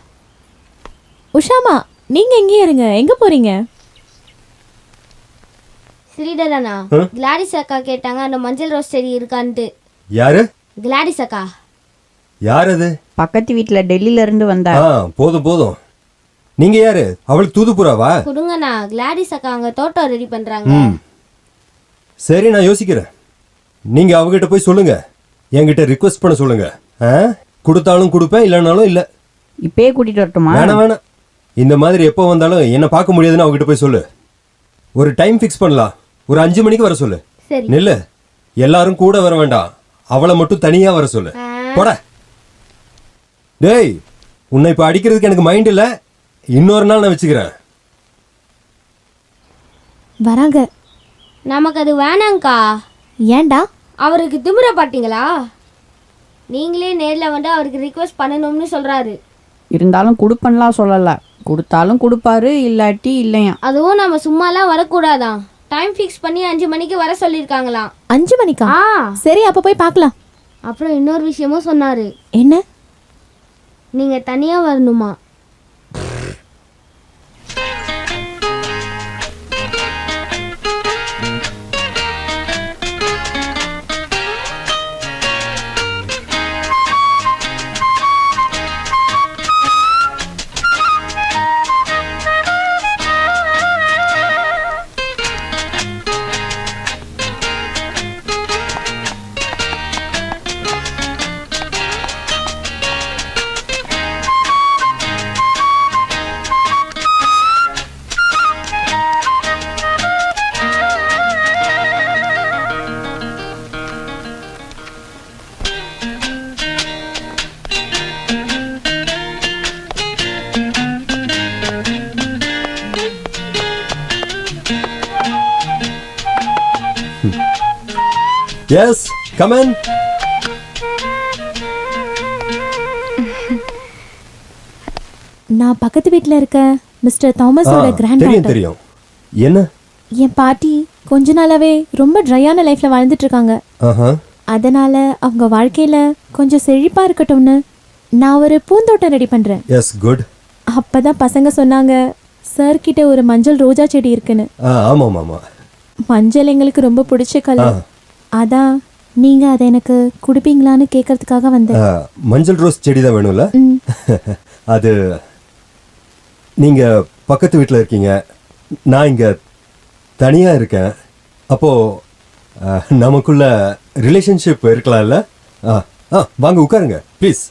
உஷாமா, நீங்க எங்கேயே இருங்க. எங்க போறீங்க? ஸ்ரீதரனா, கிளாடிஸ் அக்கா கேட்டாங்க அந்த மஞ்சள் ரோஸ் செடி இருக்கான்ட்டு. யாரு? கிளாடிஸ் அக்கா. யார் அது? பக்கத்து வீட்டில் டெல்லியிலேருந்து வந்தா. போதும் போதும். நீங்க யாரு? அவளுக்கு தூதுப்புறாவா? கொடுங்கண்ணா, கிளாடிஸ் அக்கா அங்க தோட்டம் ரெடி பண்றாங்க. சரி, நான் யோசிக்கிறேன். நீங்க அவகிட்ட போய் சொல்லுங்க, என்கிட்ட ரிக்வெஸ்ட் பண்ண சொல்லுங்க. கொடுத்தாலும் கொடுப்பேன், இல்லைனாலும் இல்லை. இப்பயே கூட்டிட்டு வரட்டுமா? வேணாம் வேணாம். இந்த மாதிரி எப்போ வந்தாலும் என்ன பார்க்க முடியாதுன்னு அவகிட்ட போய் சொல்லு. ஒரு டைம் ஃபிக்ஸ் பண்ணலாம். ஒரு 5 மணிக்கு வர சொல்லு. சரி. நில்லு. எல்லாரும் கூட வர வேண்டாம், அவளை மட்டும் தனியா வர சொல்லு. போட. டேய், உன்னை இப்ப அடிக்கிறதுக்கு எனக்கு மைண்ட் இல்ல. இன்னொரு நாள் நான் வச்சுக்கிறேன். வராங்க. நமக்கு அது வேணாங்க்கா. ஏன்டா? அவருக்கு திமிர பாத்தீங்களா? நீங்களே நேர்ல வந்து அவருக்கு ரிக்வெஸ்ட் பண்ணணும்னு சொல்றாரு. இருந்தாலும் கொடுப்பேன்லாம் சொல்லலை. கொடுத்தாலும் கொடுப்பாரு, இல்லாட்டி இல்லையா. அதுவும் நம்ம சும்மாலாம் வரக்கூடாதான். டைம் ஃபிக்ஸ் பண்ணி 5 மணிக்கு வர சொல்லியிருக்காங்களாம். 5 மணிக்கா? ஆ. சரி, அப்ப போய் பார்க்கலாம். அப்புறம் இன்னொரு விஷயமும் சொன்னாரு. என்ன? நீங்க தனியா வரணுமா? Yes, come in. நான் பக்கத்து வீட்ல இருக்க மிஸ்டர் தாமஸோட கிராண்ட் தெரியும் டாட்டர். தெரியும். என்ன? என் பாட்டி கொஞ்ச நாளாவே ரொம்ப ட்ரையான லைஃப்ல வாழ்ந்துட்டு இருக்காங்க. அதனால அவங்க வாழ்க்கையில கொஞ்சம் செழிப்பா இருக்கட்டும்னு நான் ஒரு பூந்தோட்டம் ரெடி பண்றேன். Yes, good. அப்பதான் பசங்க சொன்னாங்க சார் கிட்ட ஒரு மஞ்சள் ரோஜா செடி இருக்குன்னு. ஆமா ஆமா. மஞ்சள் எங்களுக்கு ரொம்ப பிடிச்ச கலர். அதான் நீங்க அதை எனக்கு குடுப்பீங்களான்னு கேட்கறதுக்காக வந்தேன். மஞ்சள் ரோஸ் செடி தான் வேணும்ல? அது நீங்க பக்கத்து வீட்டில் இருக்கீங்க, நான் இங்க தனியா இருக்கேன். அப்போ நமக்குள்ள ரிலேஷன்ஷிப் இருக்கலாம்ல? வாங்க உட்காருங்க ப்ளீஸ்.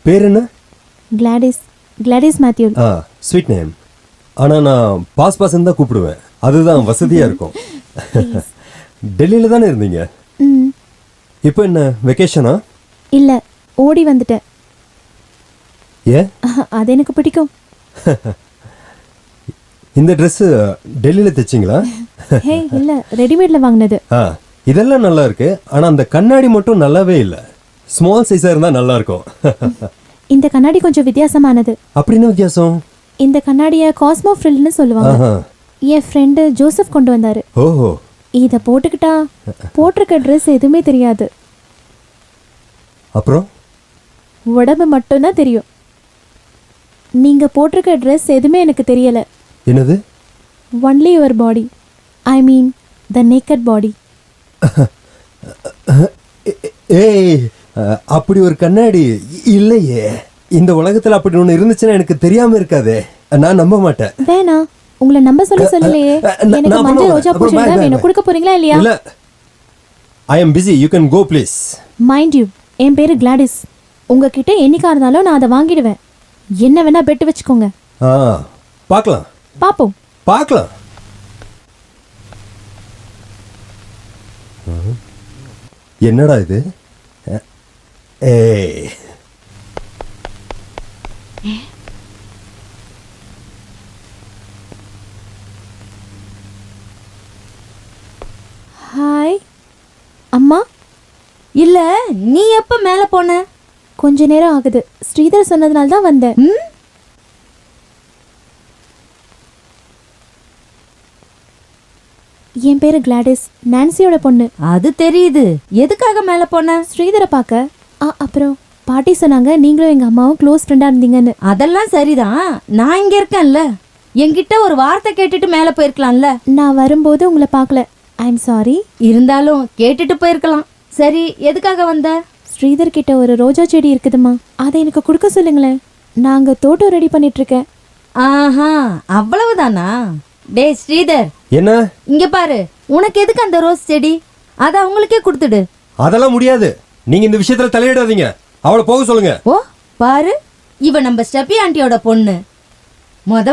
பேர் என்ன? Gladys. Gladys Matthew. Sweet name. ஆனால் நான் பாஸ்ன்னு தான் கூப்பிடுவேன், அதுதான் வசதியாக இருக்கும். டெல்லியில் தானே இருந்தீங்க? இப்போ என்ன வெக்கேஷனா? இல்ல, ஓடி வந்துட்டேன். ஏன்? அது எனக்கு பிடிக்கும். இந்த ட்ரெஸ் டெல்லியில் தைச்சிங்களா? ஹே இல்ல, ரெடிமேட்ல வாங்கினது. இதெல்லாம் நல்லா இருக்கு, ஆனா அந்த கண்ணாடி மட்டும் நல்லாவே இல்லை. ஸ்மால் சைஸா இருந்தா நல்லா இருக்கும். இந்த கண்ணாடி கொஞ்சம் வித்தியாசமானது. அப்படின்னு வித்தியாசம்? இந்த கண்ணாடிய காஸ்மோ ஃப்ரில்னு சொல்லுவாங்க. என் ஃப்ரெண்டு ஜோசப் கொண்டு வந்தாரு. ஓஹோ. இத போட்டுக்கிட்டா போட்டிருக்க ட்ரெஸ் எதுவுமே தெரியாது. அப்புறம் உடம்பு மட்டும்தான் தெரியும். நீங்க போட்டிருக்க ட்ரெஸ் எதுவுமே எனக்கு தெரியல. என்னது? Only your body, I mean the naked body. ஏய், அப்படி ஒரு கண்ணாடி இல்லையே. இந்த உலகத்துல அப்படி ஒண்ணு இருந்துச்சுன்னா எனக்கு தெரியாம இருக்காதே. நான் நம்ப மாட்டேன். வேணா, உங்களை நம்ப சொல்லலையே. எனக்கு மஞ்சள் ரோஜா பூ செடி தான் வேணும். கொடுக்க போறீங்களா இல்லையா? இல்ல, I am busy, you can go please. Mind you, என் பேரு கிளாடிஸ். உங்ககிட்ட என்னைக்கா இருந்தாலும் நான் அதை வாங்கிடுவேன். என்ன வேணா பெட்டு வச்சுக்கோங்க. பார்க்கலாம். பாப்போம். பார்க்கலாம். என்னடா இது? ஏய், ஹாய் அம்மா. இல்ல, நீ எப்ப மேல போன? கொஞ்ச நேரம் ஆகுது. ஸ்ரீதர் சொன்னதுனால தான் வந்தேன். ம் என் பேரு கிளாடிஸ், நான்சியோட பொண்ணு. அது தெரியுது. எதுக்காக மேல போன? ஸ்ரீதரை பார்க்க. அப்புறம் பாட்டி சொன்னாங்க நீங்களும் எங்க அம்மாவும் க்ளோஸ் ஃப்ரெண்டா இருந்தீங்கன்னு. அதெல்லாம் சரிதான். நான் இங்க இருக்கேன்ல, என்கிட்ட ஒரு வார்த்தை கேட்டுட்டு மேல போயிருக்கலாம்ல. நான் வரும்போது உங்களை பார்க்கல. ஐ எம் சாரி. இருந்தாலும் கேட்டுட்டு போயிருக்கலாம். சரி, எதுக்காக வந்த? ஸ்ரீதர் கிட்ட ஒரு ரோஜா செடி இருக்குதுமா, அதை எனக்கு கொடுக்க சொல்லுங்களேன். நாங்க தோட்டம் ரெடி பண்ணிட்டு இருக்கேன். ஆஹா, அவ்வளவுதானா? டேய் ஸ்ரீதர், என்ன? இங்க பாரு. உனக்கு எதுக்கு அந்த ரோஸ் செடி? அதை அவங்களுக்கே கொடுத்துடு. அதெல்லாம் முடியாது. நீங்க இந்த விஷயத்துல தலையிடாதீங்க. அவளை போக சொல்லுங்க. ஓ பாரு, இவ நம்ம ஸ்டெப்பி ஆண்டியோட பொண்ணு.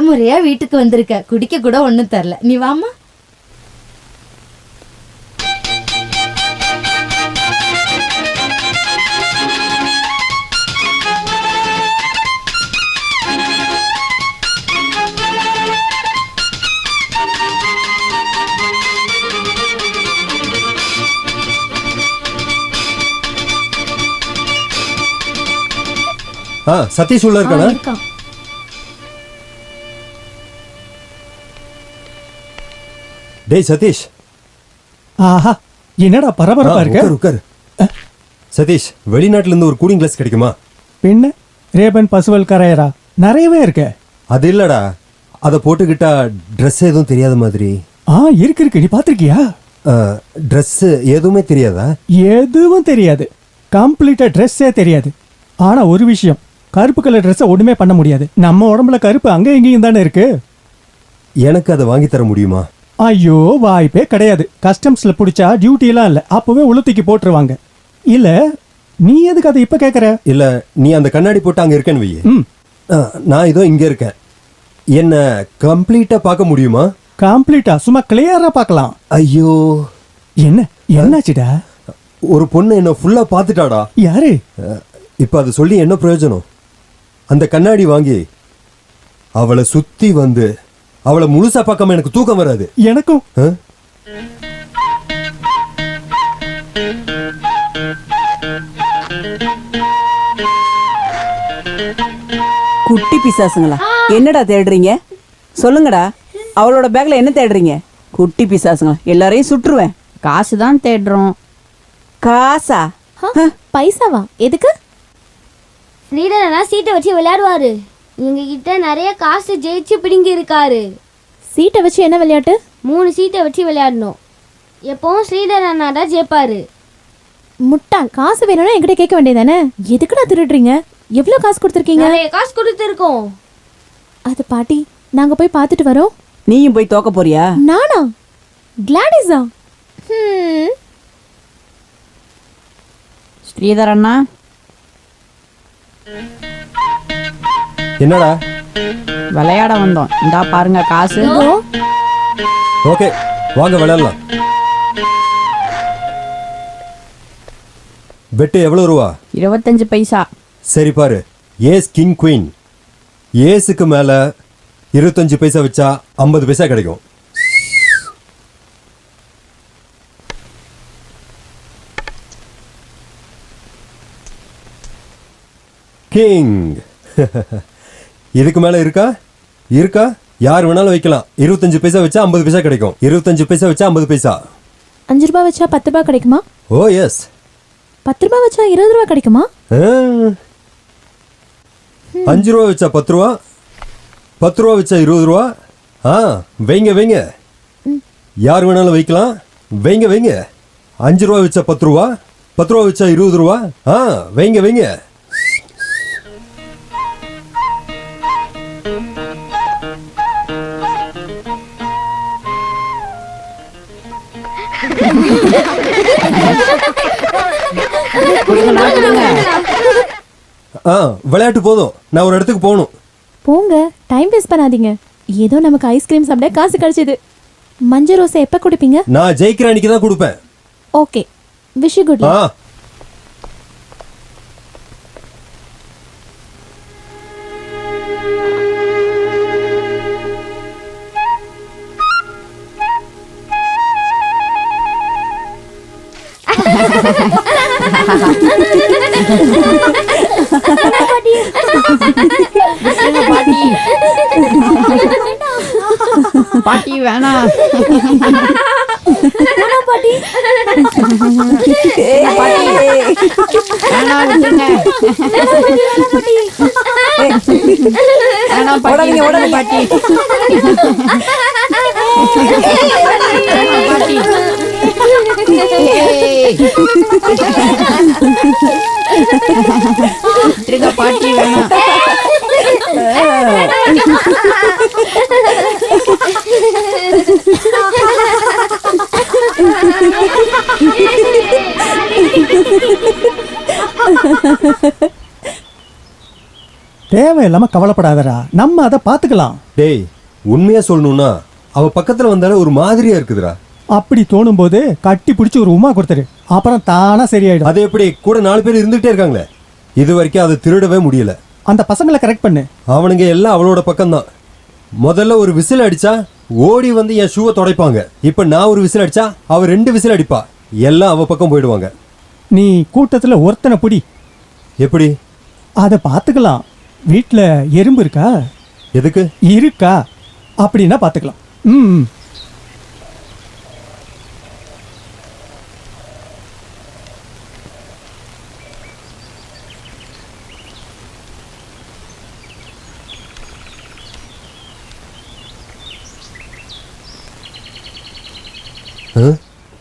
முறையா வீட்டுக்கு வந்திருக்க. குடிக்க கூட ஒண்ணும் தரல. நீ வாமா. சதீஷ் உள்ள இருக்கானா? இருக்கான். டேய் சதீஷ். ஆஹா, என்னடா பரபரப்பா இருக்க? உட்காரு. சதீஷ், வெளிநாட்டுல இருந்து ஒரு கூலிங் கிளாஸ் கிடைக்குமா? பின்ன ரேபன் பசுவல் கரையரா நிறையவே இருக்க. அது இல்லடா, அதை போட்டுக்கிட்டா ட்ரெஸ் எதுவும் தெரியாத மாதிரி. இருக்கு. நீ பாத்திருக்கியா? ட்ரெஸ் எதுவுமே தெரியாதா? எதுவும் தெரியாது. கம்ப்ளீட்டா ட்ரெஸ்ஸே தெரியாது. ஆனா ஒரு விஷயம், கருப்பு கலர் ட்ரெஸ்ஸை ஒண்ணுமே பண்ண முடியாது. நம்ம உடம்புல கருப்பு அங்க எங்கேயும் தானே இருக்கு. எனக்கு அதை வாங்கி தர முடியுமா? ஐயோ, வாய்ப்பே கிடையாது. கஸ்டம்ஸ்ல பிடிச்சா டியூட்டி எல்லாம் இல்ல, அப்பவே உளுத்திக்கு போட்டுருவாங்க. இல்ல, நீ எதுக்கு அதை இப்ப கேக்குற? இல்ல, நீ அந்த கண்ணாடி போட்டு அங்க இருக்கேன்னு வை. நான் இதோ இங்க இருக்கேன். என்ன கம்ப்ளீட்டா பார்க்க முடியுமா? கம்ப்ளீட்டா, சும்மா கிளியரா பார்க்கலாம். ஐயோ, என்னாச்சுடா? ஒரு பொண்ணு என்ன ஃபுல்லா பார்த்துட்டாடா. யாரு? இப்ப அது சொல்லி என்ன பிரயோஜனம்? அந்த கண்ணாடி வாங்கி அவளை சுத்தி வந்து அவளை முழுசா பார்க்காம எனக்கு தூக்கம் வராது. எனக்கும். குட்டி பிசாசுங்களா, என்னடா தேடுறீங்க? சொல்லுங்கடா. அவளோட பேக்ல என்ன தேடுறீங்க? குட்டி பிசாசுங்களா, எல்லாரையும் சுற்றுவேன். காசு தான் தேடுறோம். காசா? பைசாவா? எதுக்கு? ஸ்ரீதரனா சீட்டை வச்சு விளையாடுவாரு. எங்ககிட்ட நிறைய காசு ஜெயிச்சு பிடுங்கி இருக்காரு. சீட்டை வச்சு என்ன விளையாட்டு? 3 சீட்டை வச்சு விளையாடணும். எப்பவும் ஸ்ரீதர் அண்ணா தான் ஜெயிப்பாரு. முட்டாள், காசு வேணும்னா என்கிட்ட கேட்க வேண்டியதானே. எதுக்குடா திருடுறீங்க? எவ்வளவு காசு கொடுத்துருக்கீங்க? நிறைய காசு கொடுத்துருக்கோம். அது பாட்டி, நாங்க போய் பார்த்துட்டு வரோம். நீயும் போய் தோக்க போறியா? நானா? கிளாடிஸா? ஸ்ரீதர் அண்ணா, என்னடா? விளையாட வந்தோம். இந்தா பாருங்க காசு. ஓகே, வாங்க விளையாடலாம். பெட்டு எவ்வளவு ரூபா? 25 பைசா. சரி பாரு, ஏஸ் கிங் குயின். ஏஸுக்கு மேல 25 பைசா வச்சா 50 பைசா கிடைக்கும். கிங். இதுக்கு மேல இருக்கா? இருக்கா? யார் வேணாலும் வைக்கலாம். 25 பைசா வச்சா 50 பைசா கிடைக்கும். 25 பைசா வச்சா 50 பைசா. 5 ரூபாய் வச்சா 10 ரூபாய் கிடைக்குமா? ஓ எஸ். 10 ரூபாய் வச்சா 20 ரூபாய் கிடைக்குமா? 5 ரூபா வச்சா 10 ரூபா, 10 ரூபா வச்சா 20 ரூபா. வைங்க வைங்க, யார் வேணாலும் வைக்கலாம். வைங்க வைங்க. 5 ரூபா வச்சா 10 ரூபா, 10 ரூபா வச்சா 20 ரூபா. வைங்க வைங்க. விளையாட்டு போதும், நான் ஒரு இடத்துக்கு போகணும். போங்க, டைம் வேஸ்ட் பண்ணாதீங்க. ஏதோ நமக்கு ஐஸ்கிரீம் சாப்பிட காசு கிடைச்சது. மஞ்சள் ரோஸை எப்ப குடிப்பீங்க? நான் ஜெயிக்கிற அன்னைக்கு தான் கொடுப்பேன். Okay, wish you good luck. Ha ha ha ha! பாட்டி பாட்டி வேணாம் பாட்டி பாட்டி வேணாம் விட்டுருங்க வேணாம் பாட்டி விட்டுருங்க பாட்டி வேணாம் பாட்டி விட்டுருங்க பாட்டி வேணாம் தேவையில்லாம கவலைப்படாதடா, நம்ம அதை பாத்துக்கலாம். டேய் உண்மையா சொல்லணும்னா அவ பக்கத்துல வந்தாலே ஒரு மாதிரியா இருக்குதுடா. அப்படி தோணும் போது கட்டி பிடிச்சி ஒரு உமா கொடுத்துரு, அப்புறம் தானா சரியாயிடும். அது எப்படி கூட 4 பேர் இருந்துகிட்டே இருக்காங்களே, இது வரைக்கும் அதை திருடவே முடியல. அந்த பசங்களை கரெக்ட் பண்ணு. அவனுங்க எல்லாம் அவளோட பக்கம்தான். முதல்ல ஒரு விசில் அடிச்சா ஓடி வந்து என் ஷூவை துடைப்பாங்க. இப்ப நான் ஒரு விசில் அடிச்சா அவ 2 விசில் அடிப்பா. எல்லாம் அவ பக்கம் போயிடுவாங்க. நீ கூட்டத்துல ஒருத்தனை பிடி. எப்படி? அதை பாத்துக்கலாம். வீட்டுல எறும்பு இருக்கா? எதுக்கு இருக்கா அப்படின்னா பாத்துக்கலாம். ம்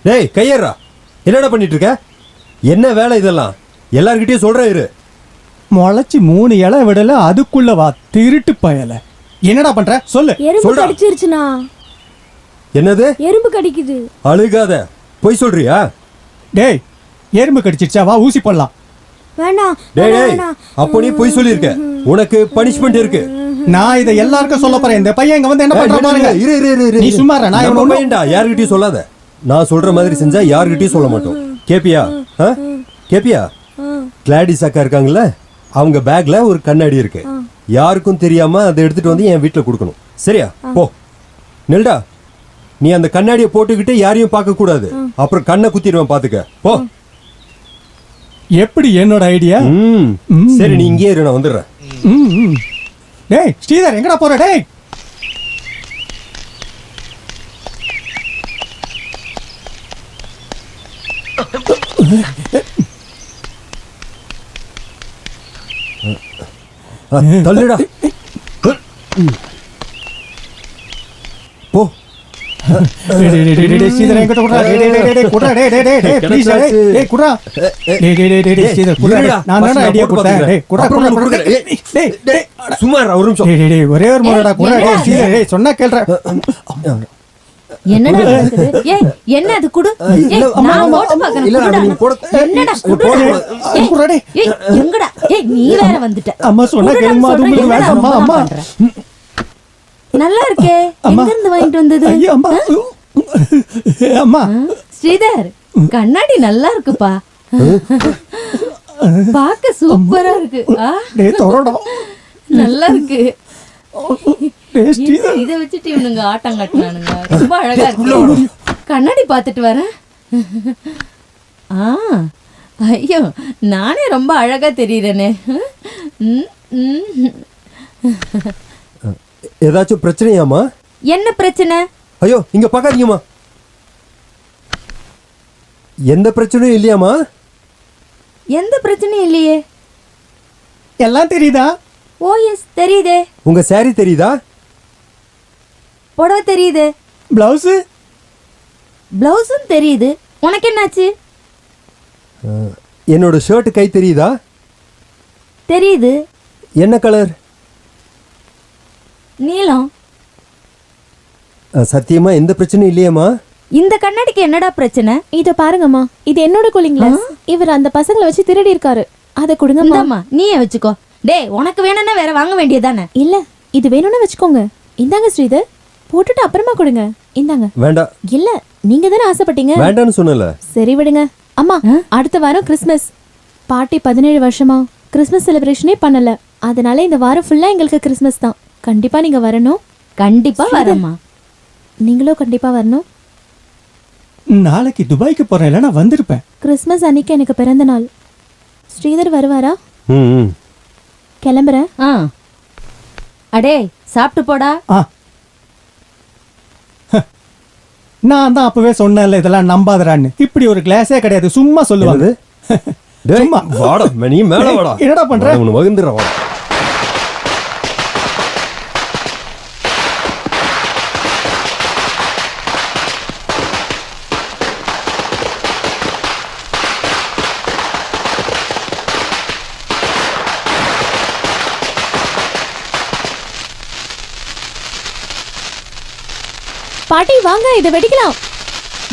டேய் கையேறா, என்னடா பண்ணிட்டு இருக்க? என்ன வேலை இதெல்லாம்? எல்லார்கிட்டயும் சொல்றேன் இரு. முளைச்சி 3 இலை விடல, அதுக்குள்ள வா திருட்டு பயல. என்னடா பண்ற சொல்லு. எறும்பு சொல்றா. கடிச்சிருச்சுனா? என்னது? எறும்பு கடிக்குது. அழுகாத, போய் சொல்றியா? டேய் எறும்பு கடிச்சிருச்சா, வா ஊசி போடலாம். வேணாம் டேய் டேய், அப்போ நீ போய் சொல்லிருக்க. உனக்கு பனிஷ்மெண்ட் இருக்கு. நான் இதை எல்லாருக்கும் சொல்ல போறேன். இந்த பையன் இங்க வந்து என்ன பண்ற பாருங்க. இரு இரு இரு இரு. நீ சும்மா இரு, நான் நம்ம இவனை பையன்டா, யார்கிட்டயும் சொல்லாத. நான் சொல்ற மாதிரி செஞ்சா யார்கிட்டயும் சொல்ல மாட்டோம். கேப்பியா? கேப்பியா? கிளாடிஸ் அக்கா இருக்காங்கல்ல, அவங்க பேக்ல ஒரு கண்ணாடி இருக்கு. யாருக்கும் தெரியாம அதை எடுத்துட்டு வந்து என் வீட்டுல கொடுக்கணும். சரியா? போ நெல்டா, நீ அந்த கண்ணாடியை போட்டுக்கிட்டு யாரையும் பார்க்க கூடாது. அப்புறம் கண்ணை குத்திடுவேன், பாத்துக்க. போ. எப்படி என்னோட ஐடியா? சரி, நீ இங்கே இரு, நான் வந்துடுறேன். டேய் ஸ்ரீதர் எங்கடா போற? டேய் தள்ளுடா. போ. ஸ்ரீதர் என்கிட்ட குடுறா. டேய் டேய் டேய் டேய் குடுறா. டேய் டேய் டேய் டேய் ப்ளீஸ் டேய் டேய் குடுறா. டேய் டேய் டேய் டேய் ஸ்ரீதர் குடுறா. நான் என்ன ஐடியா கொடுத்தேன்? டேய் குடுறா குடுறா குடுறா. டேய் டேய் சும்மா இரு, ஒரு நிமிஷம். டேய் டேய் டேய் ஒரே ஒரு முறைடா குடுறா. டேய் ஸ்ரீதர் டேய் சொன்னா கேளுடா. என்னடா நடக்குது? ஏய் என்ன அது குடு. ஏய் நான் போட்டு பார்க்கறேன். இல்ல நீ போட. என்னடா குடு. குடுறா டேய். ஏய் எங்கடா? ஏய் நீ வேற வந்துட்ட. அம்மா சொன்னா கேளுமா, அது உங்களுக்கு வேண்டாமா? அம்மா நல்லா இருக்கே. எங்க இருந்து வாங்கிட்டு வந்தது? ஐயோ அம்மா. அம்மா ஸ்ரீதர் கண்ணாடி நல்லா இருக்குப்பா. பாக்க சூப்பரா இருக்கு. டேய் தோறடா. நல்லா இருக்கு. டேய் ஸ்ரீதர் இத வச்சிட்டு இவனுங்க ஆட்டம் காட்டுறானுங்க. ரொம்ப அழகா இருக்கு. கண்ணாடி பார்த்துட்டு வரேன். ஐயோ நானே ரொம்ப அழகா தெரியுறேனே. ஏதாச்சும் பிரச்சனையாமா? என்ன பிரச்சனை? ஐயோ இங்க பார்க்காதீங்கம்மா. எந்த பிரச்சனையும் இல்லையாமா? எந்த பிரச்சனையும் இல்லையே. எல்லாம் தெரியுதா? ஓ எஸ் தெரியுதே. உங்க சாரி தெரியுதா? புடவை தெரியுது. பிளவுஸ் பிளவுஸும் தெரியுது. உனக்கு என்னாச்சு? என்னோட ஷர்ட் கை தெரியுதா? தெரியுது. என்ன கலர்? நீலம். சத்தியமா எந்த பிரச்சனையும் இல்லையாமா? இந்த கண்ணாடிக்கு என்னடா பிரச்சனை? இத பாருங்கம்மா, இது என்னோட கூலிங் கிளாஸ். இவர் அந்த பசங்களை வச்சு திருடி இருக்காரு. அதை கொடுங்கம்மா. இந்தாம்மா நீயே வச்சுக்கோ. டேய் உனக்கு வேணும்னா வேற வாங்க வேண்டியதானே? இல்ல இது வேணும்னு வச்சுக்கோங்க. இந்தாங்க ஸ்ரீதர், போட்டுட்டு அப்புறமா கொடுங்க. இந்தாங்க. வேண்டாம். இல்ல நீங்க தானே ஆசைப்பட்டீங்க. வேண்டாம்னு சொன்னல. சரி விடுங்க. அம்மா அடுத்த வாரம் கிறிஸ்மஸ். பாட்டி 17 வருஷமா கிறிஸ்மஸ் செலிப்ரேஷனே பண்ணல. அதனால இந்த வாரம் ஃபுல்லா எங்களுக்கு கிறிஸ்மஸ் தான். கண்டிப்பா நீங்க வரணும். கண்டிப்பா வரேம்மா. நீங்களும் கண்டிப்பா வரணும். நாளைக்கு துபாய்க்கு போறேன், இல்லைன்னா வந்திருப்பேன். கிறிஸ்மஸ் அன்னைக்கு எனக்கு பிறந்த நாள். ஸ்ரீதர் வருவாரா? கிளம்புறேன். ஆ அடே சாப்பிட்டு போடா. ஆ நான் தான் அப்பவே சொன்னேன்ல இதெல்லாம் நம்பாதடான்னு. இப்படி ஒரு கிளாஸே கிடையாது, சும்மா சொல்லுவாங்க. டேய், சும்மா. வாடா நீ மேல வாடா. என்னடா பண்ற? உன்னை மகிழ்ந்துடுற வாடா. பாட்டி வாங்க, இதை வெடிக்கலாம்.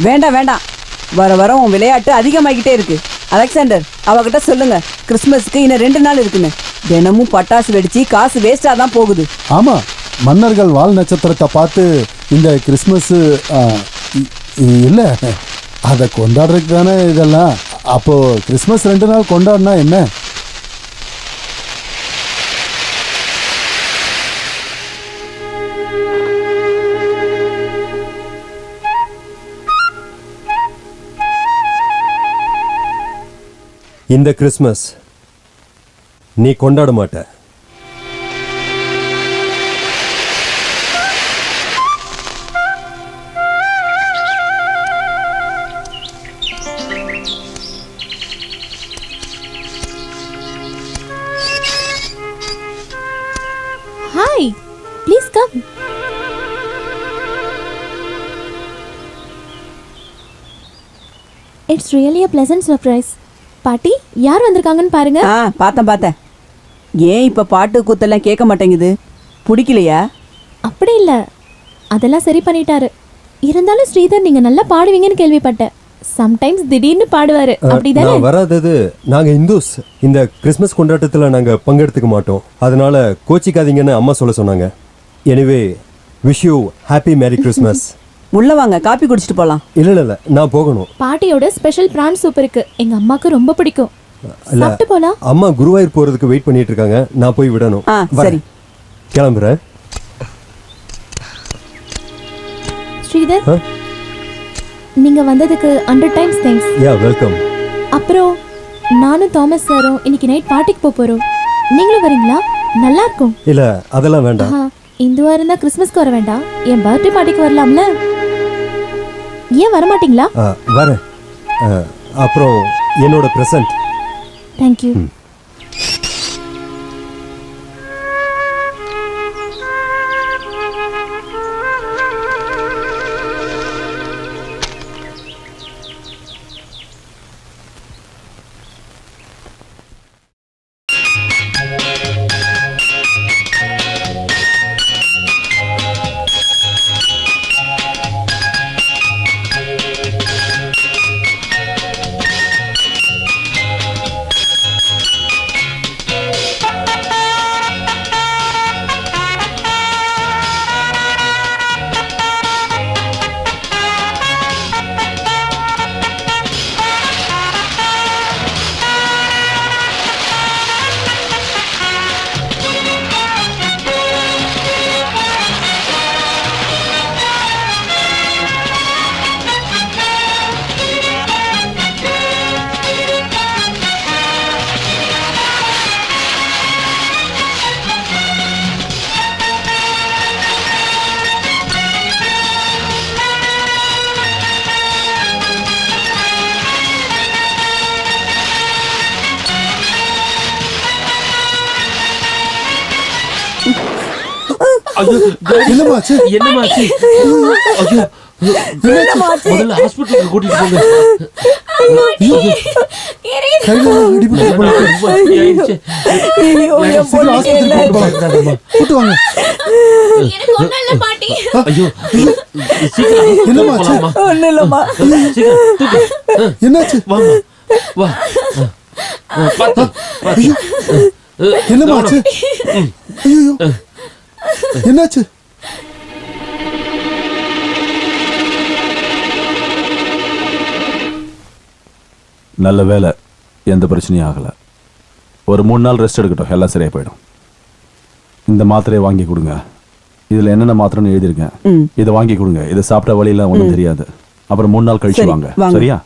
வேண்டாம் வேண்டாம், வர வர உன் விளையாட்டு அதிகமாகிட்டே இருக்கு. அலெக்சாண்டர், அவகிட்ட சொல்லுங்க கிறிஸ்மஸ்க்கு இன்னும் 2 நாள் இருக்குன்னு. தினமும் பட்டாசு வெடிச்சு காசு வேஸ்டா தான் போகுது. ஆமா, மன்னர்கள் வால் நட்சத்திரத்தை பார்த்து இந்த கிறிஸ்மஸ் இல்ல அதை கொண்டாடுறதுக்கு தானே இதெல்லாம். அப்போ கிறிஸ்மஸ் 2 நாள் கொண்டாடினா என்ன? இந்த கிறிஸ்மஸ் நீ கொண்டாட மாட்ட. Hi, please come. It's really a pleasant surprise. பாட்டி, யார் வந்திருக்காங்கன்னு பாருங்க. பார்த்தேன். ஏன் இப்ப பாட்டு கூத்தெல்லாம் கேட்க மாட்டேங்குது? பிடிக்கலையா? அப்படி இல்ல, அதெல்லாம் சரி பண்ணிட்டாரு. இருந்தாலும் ஸ்ரீதர் நீங்க நல்லா பாடுவீங்கன்னு கேள்விப்பட்டேன். சம்டைம்ஸ் திடீர்னு பாடுவாரு, அப்படிதானே? நான் வராதது, நாங்க இந்துஸ். இந்த கிறிஸ்மஸ் கொண்டாட்டத்துல நாங்க பங்கெடுத்துக்க மாட்டோம். அதனால கோச்சிக்காதீங்கன்னு அம்மா சொல்ல சொன்னாங்க. Anyway, wish you happy merry Christmas. உள்ள வாங்க, காப்பி குடிச்சிட்டு போலாம். இல்ல நான் போகணும். பாட்டியோட ஸ்பெஷல் பிரான் சூப் இருக்கு, எங்க அம்மாக்கு ரொம்ப பிடிக்கும். இல்ல, சாப்பிட்டு போலாம். அம்மா குருவாயூர் போறதுக்கு வெயிட் பண்ணிட்டு இருக்காங்க. நான் போய் விடணும். சரி, கிளம்புறேன். ஸ்ரீதர், நீங்க வந்ததுக்கு 100 times thanks. யா வெல்கம். அப்புறம் நானும் தாமஸ் சாரும் இன்னைக்கு நைட் பார்ட்டிக்கு போறோம். நீங்களும் வரீங்களா? நல்லா இருக்கும். இல்ல அதெல்லாம் வேண்டாம். இந்துவா இருந்தா கிறிஸ்மஸ்க்கு வர வேண்டாம், என் பர்த்டே பார்ட்டிக்கு வரலாம்ல. ஏன் வர மாட்டீங்களா? வரேன். அப்புறம் என்னோட பிரசன்ட். தேங்க்யூ. என்னமாச்சு? என்னமாச்சு? முதல்ல ஹாஸ்பிட்டலுக்கு கூட்டிட்டு போங்க. கையில அடிபட்டு போயிருக்கு. சீக்கிரம் ஆஸ்பத்திரிக்கு கூட்டு வாங்க. எனக்கு ஒண்ணும் இல்ல பாட்டி. ஐயோ, சீக்கிரம் என்னமாச்சு? ஒண்ணு இல்லம்மா. சீக்கிரம் தூக்கு. என்னாச்சு? வாமா, வா. பாத்து. ஐயோ, என்னமாச்சு? ஐயோ, என்னாச்சு? நல்ல வேலை, எந்த பிரச்சனையும் ஆகலை. ஒரு 3 நாள் ரெஸ்ட் எடுக்கட்டும், எல்லாம் சரியாக போயிடும். இந்த மாத்திரையை வாங்கி கொடுங்க. இதில் என்னென்ன மாத்திரைன்னு எழுதியிருக்கேன். இதை வாங்கி கொடுங்க. இதை சாப்பிட்ட வழியெல்லாம் ஒன்றும் தெரியாது. அப்புறம் 3 நாள் கழிச்சு வாங்க. சரியா?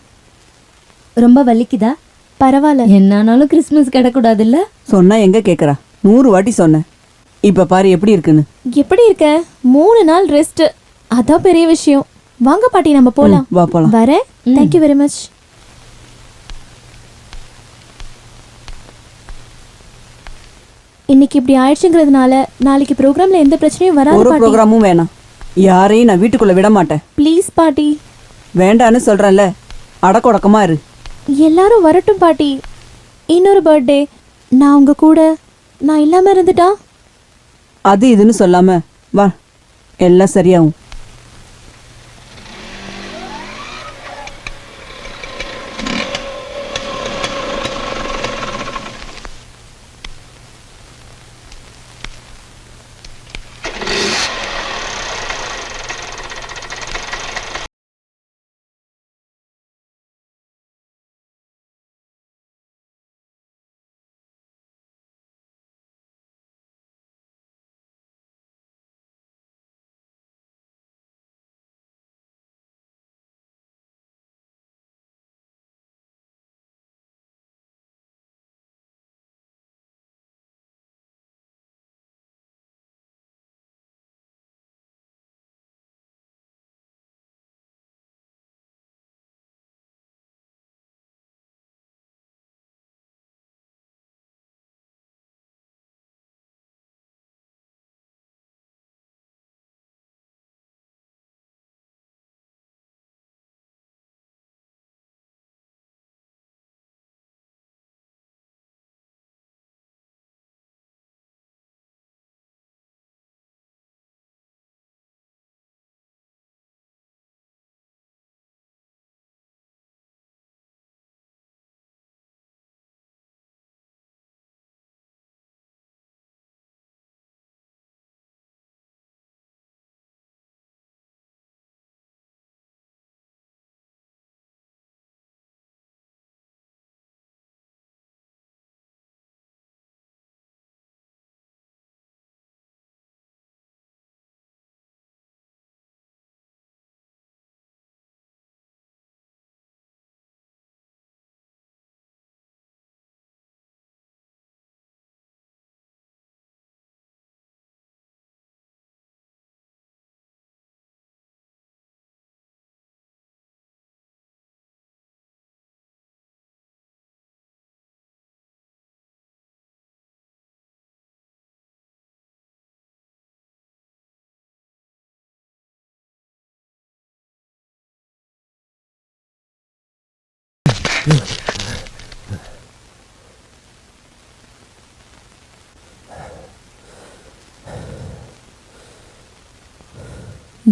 ரொம்ப வலிக்குதா? பரவாயில்ல. என்னானாலும் கிறிஸ்மஸ் கிடக்கூடாதுல்ல. சொன்னா எங்க கேக்குறா? 100 வாட்டி சொன்னேன். இப்ப பாரு எப்படி இருக்குன்னு. எப்படி இருக்க? 3 நாள் ரெஸ்ட், அதான் பெரிய விஷயம். வாங்க பாட்டி நம்ம போலாம். வா போலாம். வரேன். Thank you very much. இன்னைக்கு இப்படி ஆயிடுச்சுங்கிறதுனால நாளைக்கு ப்ரோக்ராம்ல எந்த பிரச்சனையும் வராது ஒரு பாட்டி. ப்ரோக்ராமும் வேணாம். யாரையும் நான் வீட்டுக்குள்ள விட மாட்டேன். ப்ளீஸ் பாட்டி. வேண்டான்னு சொல்றேன்ல, அடக்கொடக்கமா இரு. எல்லாரும் வரட்டும் பாட்டி. இன்னொரு பர்த்டே நான் உங்க கூட நான் இல்லாம இருந்துட்டா? அது இதுன்னு சொல்லாம வா, எல்லாம் சரியாகும்.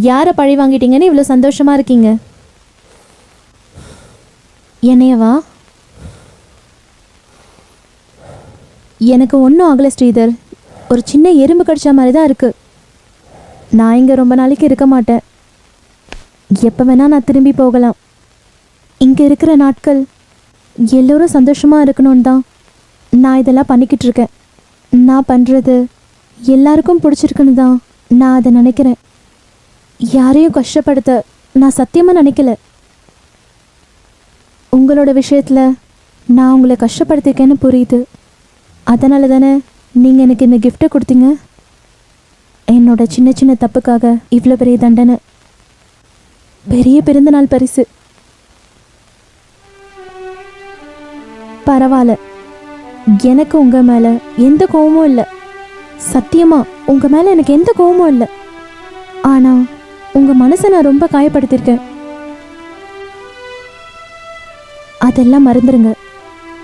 யாரை பழி வாங்கிட்டீங்கன்னு இவ்வளோ சந்தோஷமா இருக்கீங்க? என்னையவா? எனக்கு ஒன்றும் ஆகலை ஸ்ரீதர். ஒரு சின்ன எறும்பு கடிச்ச மாதிரி தான் இருக்கு. நான் இங்கே ரொம்ப நாளைக்கு இருக்க மாட்டேன். எப்போ வேணா நான் திரும்பி போகலாம். இங்கே இருக்கிற நாட்கள் எல்லோரும் சந்தோஷமாக இருக்கணும்னு தான் நான் இதெல்லாம் பண்ணிக்கிட்டு இருக்கேன். நான் பண்ணுறது எல்லாருக்கும் பிடிச்சிருக்குன்னு தான் நான் அதை நினைக்கிறேன். யாரையும் கஷ்டப்படுத்த நான் சத்தியமாக நினைக்கல. உங்களோட விஷயத்தில் நான் உங்களை கஷ்டப்படுத்திருக்கேன்னு புரியுது. அதனால தானே நீங்கள் எனக்கு இந்த கிஃப்ட்டை கொடுத்தீங்க. என்னோட சின்ன சின்ன தப்புக்காக இவ்வளோ பெரிய தண்டனை, பெரிய பிறந்தநாள் பரிசு. பரவாயில்ல, எனக்கு உங்கள் மேலே எந்த கோவமும் இல்லை. சத்தியமாக உங்கள் மேலே எனக்கு எந்த கோவமும் இல்லை. ஆனால் உங்கள் மனசை நான் ரொம்ப காயப்படுத்தியிருக்கேன். அதெல்லாம் மறந்துடுங்க,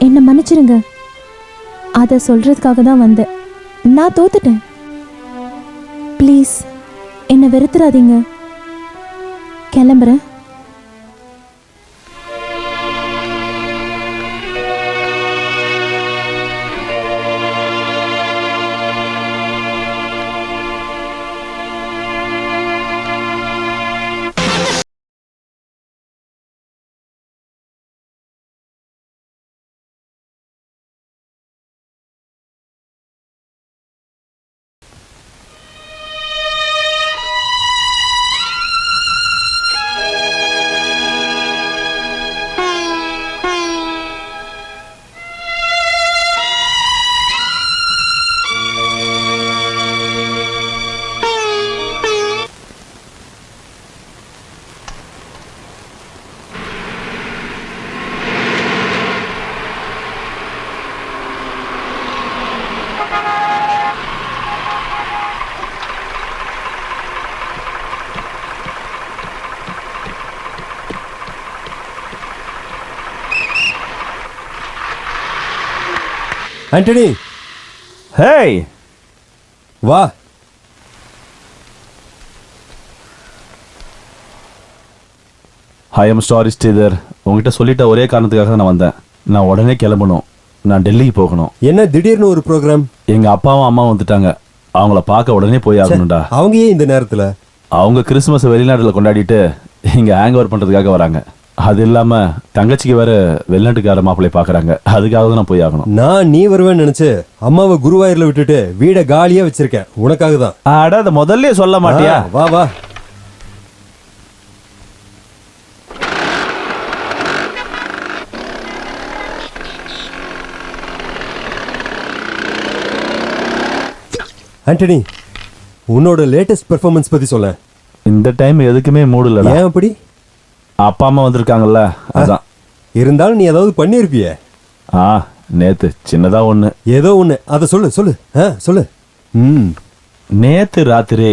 என்னை மன்னிச்சிருங்க. அதை சொல்கிறதுக்காக தான் வந்தேன். நான் தோத்துட்டேன். ப்ளீஸ் என்னை வெறுத்துறாதீங்க. கிளம்புறேன். ஆண்டனி ஹேய் வா. ஐ எம் சாரி ஸ்ரீதர், உங்ககிட்ட சொல்லிட்ட ஒரே காரணத்துக்காக தான் நான் வந்தேன். நான் உடனே கிளம்பணும், நான் டெல்லிக்கு போகணும். என்ன திடீர்னு ஒரு ப்ரோக்ராம்? எங்க அப்பாவும் அம்மாவும் வந்துட்டாங்க, அவங்கள பார்க்க உடனே போய் ஆகணும்டா. அவங்க ஏன் இந்த நேரத்துல? அவங்க கிறிஸ்துமஸ் வெளிநாட்டில் கொண்டாடிட்டு இங்கே ஹேங் ஓவர் பண்ணுறதுக்காக வராங்க. அது இல்லாமல் தங்கச்சிக்கு வேற வெளிநாட்டுக்கார மாப்பிள்ளை பார்க்குறாங்க, அதுக்காக தான் நான் போய் ஆகணும். நான் நீ வருவேன்னு நினச்சி அம்மாவை குருவாயூரில் விட்டுட்டு வீடை காலியாக வச்சிருக்கேன் உனக்காக தான். அட அதை முதல்ல சொல்ல மாட்டியா? வா வா. ஆண்டனி, உன்னோட லேட்டஸ்ட் பெர்ஃபார்மன்ஸ் பத்தி சொல்ல. இந்த டைம் எதுக்குமே மூடு இல்ல. ஏன் அப்படி? அப்பா அம்மா வந்திருக்காங்கல்ல, அதான். இருந்தாலும் நீ ஏதாவது பண்ணியிருப்பிய? நேத்து சின்னதா ஒண்ணு, ஏதோ ஒண்ணு, அதை சொல்லு சொல்லு. சொல்லு. நேத்து ராத்திரி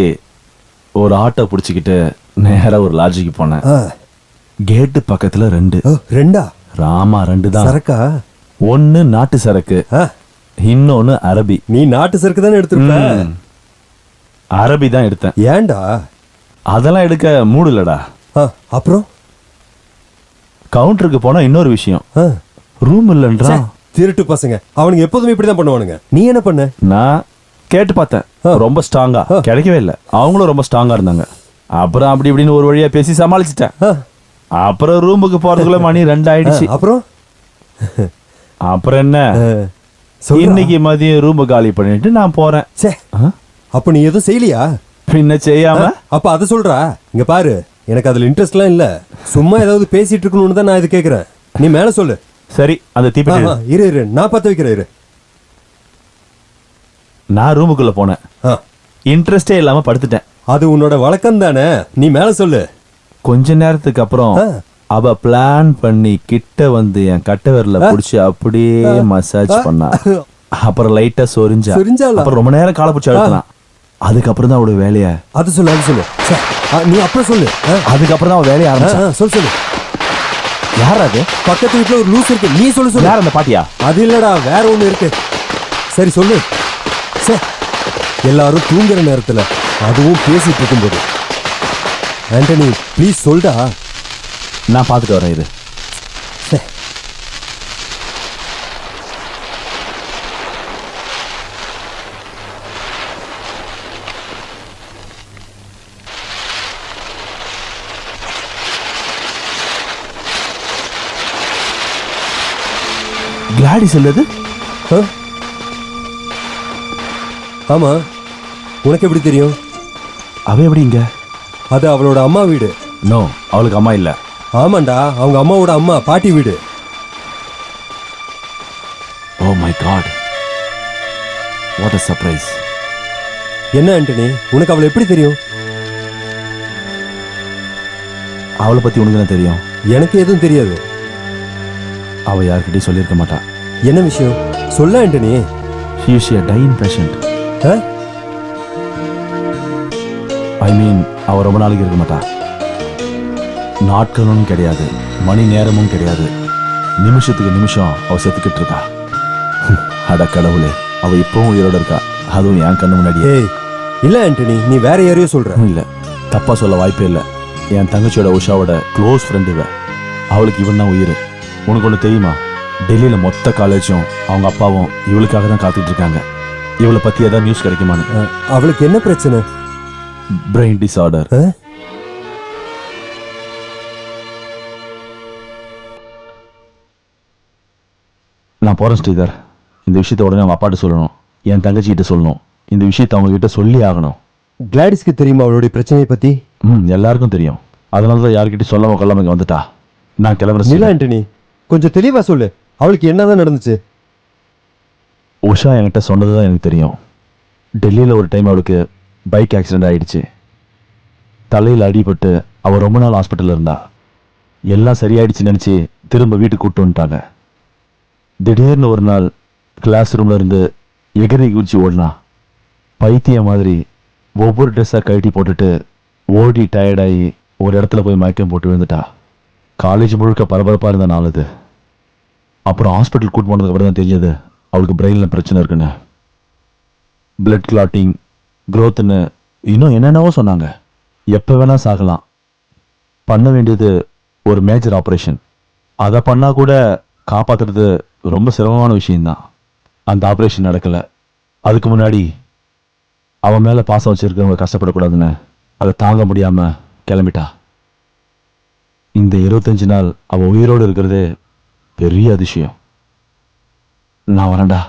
ஒரு ஆட்டோ பிடிச்சிக்கிட்டு நேரா ஒரு லாட்ஜுக்கு போனேன். கேட்டு பக்கத்துல 2. ரெண்டா? ராமா 2 தான். சரக்கா? ஒன்னு நாட்டு சரக்கு, இன்னொன்னு அரபி. நீ நாட்டு சரக்கு தானே எடுத்துருப்ப? அரபி தான் எடுத்தேன். ஏன்டா? அதெல்லாம் எடுக்க மூடு இல்லடா. அப்புறம் கவுண்டருக்கு போனா இன்னொரு விஷயம், ரூம் இல்லன்றா. திருட்டு பசங்க அவனுங்க எப்போதுமே இப்படிதான் பண்ணுவானுங்க. நீ என்ன பண்ண? நான் கேட்டு பார்த்தேன், ரொம்ப ஸ்ட்ராங்கா கிடைக்கவே இல்லை. அவங்களும் ரொம்ப ஸ்ட்ராங்கா இருந்தாங்க. அப்புறம் அப்படி இப்படின்னு ஒரு வழியா பேசி சமாளிச்சிட்டேன். அப்புறம் ரூமுக்கு போறதுக்குள்ள மணி 2 ஆயிடுச்சு. அப்புறம் என்ன, இன்னைக்கு மதியம் ரூம் காலி பண்ணிட்டு நான் போறேன். அப்ப நீ எதுவும் செய்யலையா? பின்ன செய்யாம? அப்ப அதை சொல்றா. இங்க பாரு, எனக்கு அதுல இன்ட்ரெஸ்ட்லாம் இல்ல, சும்மா ஏதாவது பேசிட்டு இருக்கணும்னு தான் நான் இது கேக்குறேன். நீ மேல சொல்லு. சரி, அந்த தீப்பெட்டி இரு நான் பத்த வைக்கிறேன். இரு. நான் ரூமுக்குள்ள போனேன், இன்ட்ரெஸ்டே இல்லாம படுத்துட்டேன். அது உன்னோட வழக்கம் தானே, நீ மேல சொல்லு. கொஞ்ச நேரத்துக்கு அப்புறம் அவ பிளான் பண்ணி கிட்ட வந்து என் கட்ட விரல புடிச்சு அப்படியே மசாஜ் பண்ணா. அப்புறம் லைட்டா சொரிஞ்சா. அப்புறம் ரொம்ப நேரம் காலை பிடிச்சி அழுத்தலாம். அதுக்கப்புறம் தான் அவளோட வேலைய. அது சொல்லு, அது சொல்லு. நீ அப்புறம் சொல்லு. அதுக்கப்புறம் தான் அவ வேலைய ஆரம்பிச்சா. சொல்லு. யார் அது? பக்கத்து வீட்டுல ஒரு லூஸ் இருக்கு, நீ சொல்லு. யார் அந்த பாட்டியா? அது இல்லடா, வேற ஒண்ணு இருக்கு. சரி சொல்லு. எல்லாரும் தூங்குற நேரத்துல, அதுவும் பேசிட்டு இருக்கும்போது. ஆண்டனி ப்ளீஸ் சொல்டா. நான் பார்த்துட்டு வரேன். இது கிளாடிஸ் இல்லது? ஆமா, உனக்கு எப்படி தெரியும்? அவ எப்படி இங்க? அது அவளோட அம்மா வீடு. நோ, அவளுக்கு அம்மா இல்ல. ஆமாண்டா, அவங்க அம்மாவோட அம்மா பாட்டி வீடு. Oh my God, what a surprise. என்ன ஆண்டனி, உனக்கு அவளை எப்படி தெரியும்? அவளை பத்தி உனக்கு என்ன தெரியும்? எனக்கு எதுவும் தெரியாது. அவ யார்கிட்டயும் சொல்லியிருக்க மாட்டா. என்ன விஷயம் சொல்ல Antony? She is a dying patient. I mean, அவ ரொம்ப நாளைக்கு இருக்க மாட்டா. நாட்களும் கிடையாது, மணி நேரமும் கிடையாது, நிமிஷத்துக்கு நிமிஷம் அவ செத்துக்கிட்டு இருக்கா. அட கடவுளே, அவ இப்பவும் உயிரோட இருக்கா, அதுவும் என் கண்ணு முன்னாடியே. இல்ல ஆண்டனி, நீ வேற யாரையோ சொல்ற. இல்ல, தப்பா சொல்ல வாய்ப்பே இல்லை. என் தங்கச்சியோட உஷாவோட க்ளோஸ் ஃப்ரெண்டு இவ. அவளுக்கு இவன் தான் உயிர். உனக்கு ஒன்று தெரியுமா? டெல்லியில மொத்த காலேஜும் அவங்க அப்பாவும் இவளுக்காக தான் காத்துட்டு இருக்காங்க. இவளை பத்தி ஏதாவது நியூஸ் கிடைக்குமான்னு. அவளுக்கு என்ன பிரச்சனை? Brain disorder. நான் போறேன் ஸ்ரீதர். இந்த விஷயத்த உடனே அவங்க அப்பாட்ட சொல்லணும், என் தங்கச்சி கிட்ட சொல்லணும். இந்த விஷயத்த அவங்க கிட்ட சொல்லி ஆகணும். கிளாடிஸ்க்கு தெரியுமா அவளுடைய பிரச்சனையை பத்தி? எல்லாருக்கும் தெரியும். அதனால தான் யார்கிட்ட சொல்லாம கொள்ளாம இங்க வந்துட்டா. நான் கிளம்புறேன். இல்ல ஆண்டனி, கொஞ்சம் தெளிவா சொல்லு. அவளுக்கு என்னதான் நடந்துச்சு? உஷா என்கிட்ட சொன்னதுதான் எனக்கு தெரியும். டெல்லியில ஒரு டைம் அவளுக்கு பைக் ஆக்சிடென்ட் ஆயிடுச்சு. தலையில் அடிபட்டு அவள் ரொம்ப நாள் ஹாஸ்பிட்டலில் இருந்தா. எல்லாம் சரியாயிடுச்சு நினச்சி திரும்ப வீட்டுக்கு கூப்பிட்டு வந்துட்டாங்க. திடீர்னு ஒரு நாள் கிளாஸ் ரூம்ல இருந்து எகிரி குதிச்சு ஓடினா. பைத்தியம் மாதிரி ஒவ்வொரு ட்ரெஸ்ஸாக கழட்டி போட்டுட்டு ஓடி டயர்டாகி ஒரு இடத்துல போய் மயக்கம் போட்டு விழுந்துட்டா. காலேஜ் முழுக்க பரபரப்பாக இருந்த நாள் அது. அப்புறம் ஹாஸ்பிட்டல் கூட்டு போனதுக்கு அப்புறம் தான் தெரிஞ்சது அவளுக்கு பிரெயினில் பிரச்சனை இருக்குன்னு, பிளட் கிளாட்டிங், க்ரோத்துன்னு இன்னும் என்னென்னவோ சொன்னாங்க. எப்போ வேணால் சாகலாம். பண்ண வேண்டியது ஒரு மேஜர் ஆப்ரேஷன். அதை பண்ணால் கூட காப்பாற்றுறது ரொம்ப சிரமமான விஷயம்தான். அந்த ஆப்ரேஷன் நடக்கலை. அதுக்கு முன்னாடி அவன் மேலே பாசம் வச்சுருக்கவங்க கஷ்டப்படக்கூடாதுன்னு அதை தாங்க முடியாமல் கிளம்பிட்டா. இந்த 25 நாள் அவள் உயிரோடு இருக்கிறதே பெரிய அதிசயம். நான் வரேன்டா.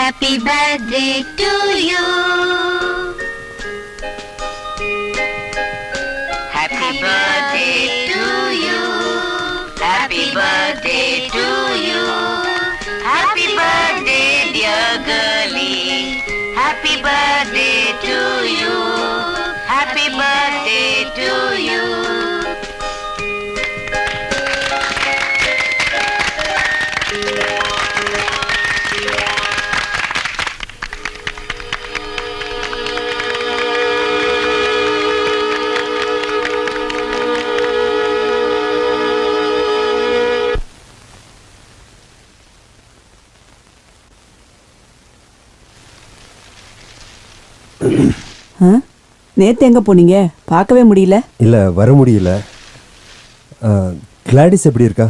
Happy birthday to you. Happy birthday to you. Happy birthday to you. Happy birthday dear girlie. Happy birthday to you. Happy birthday to you. நேத்து எங்க போனீங்க? பார்க்கவே முடியல. இல்லை, வர முடியல. கிளாடிஸ் எப்படி இருக்கா?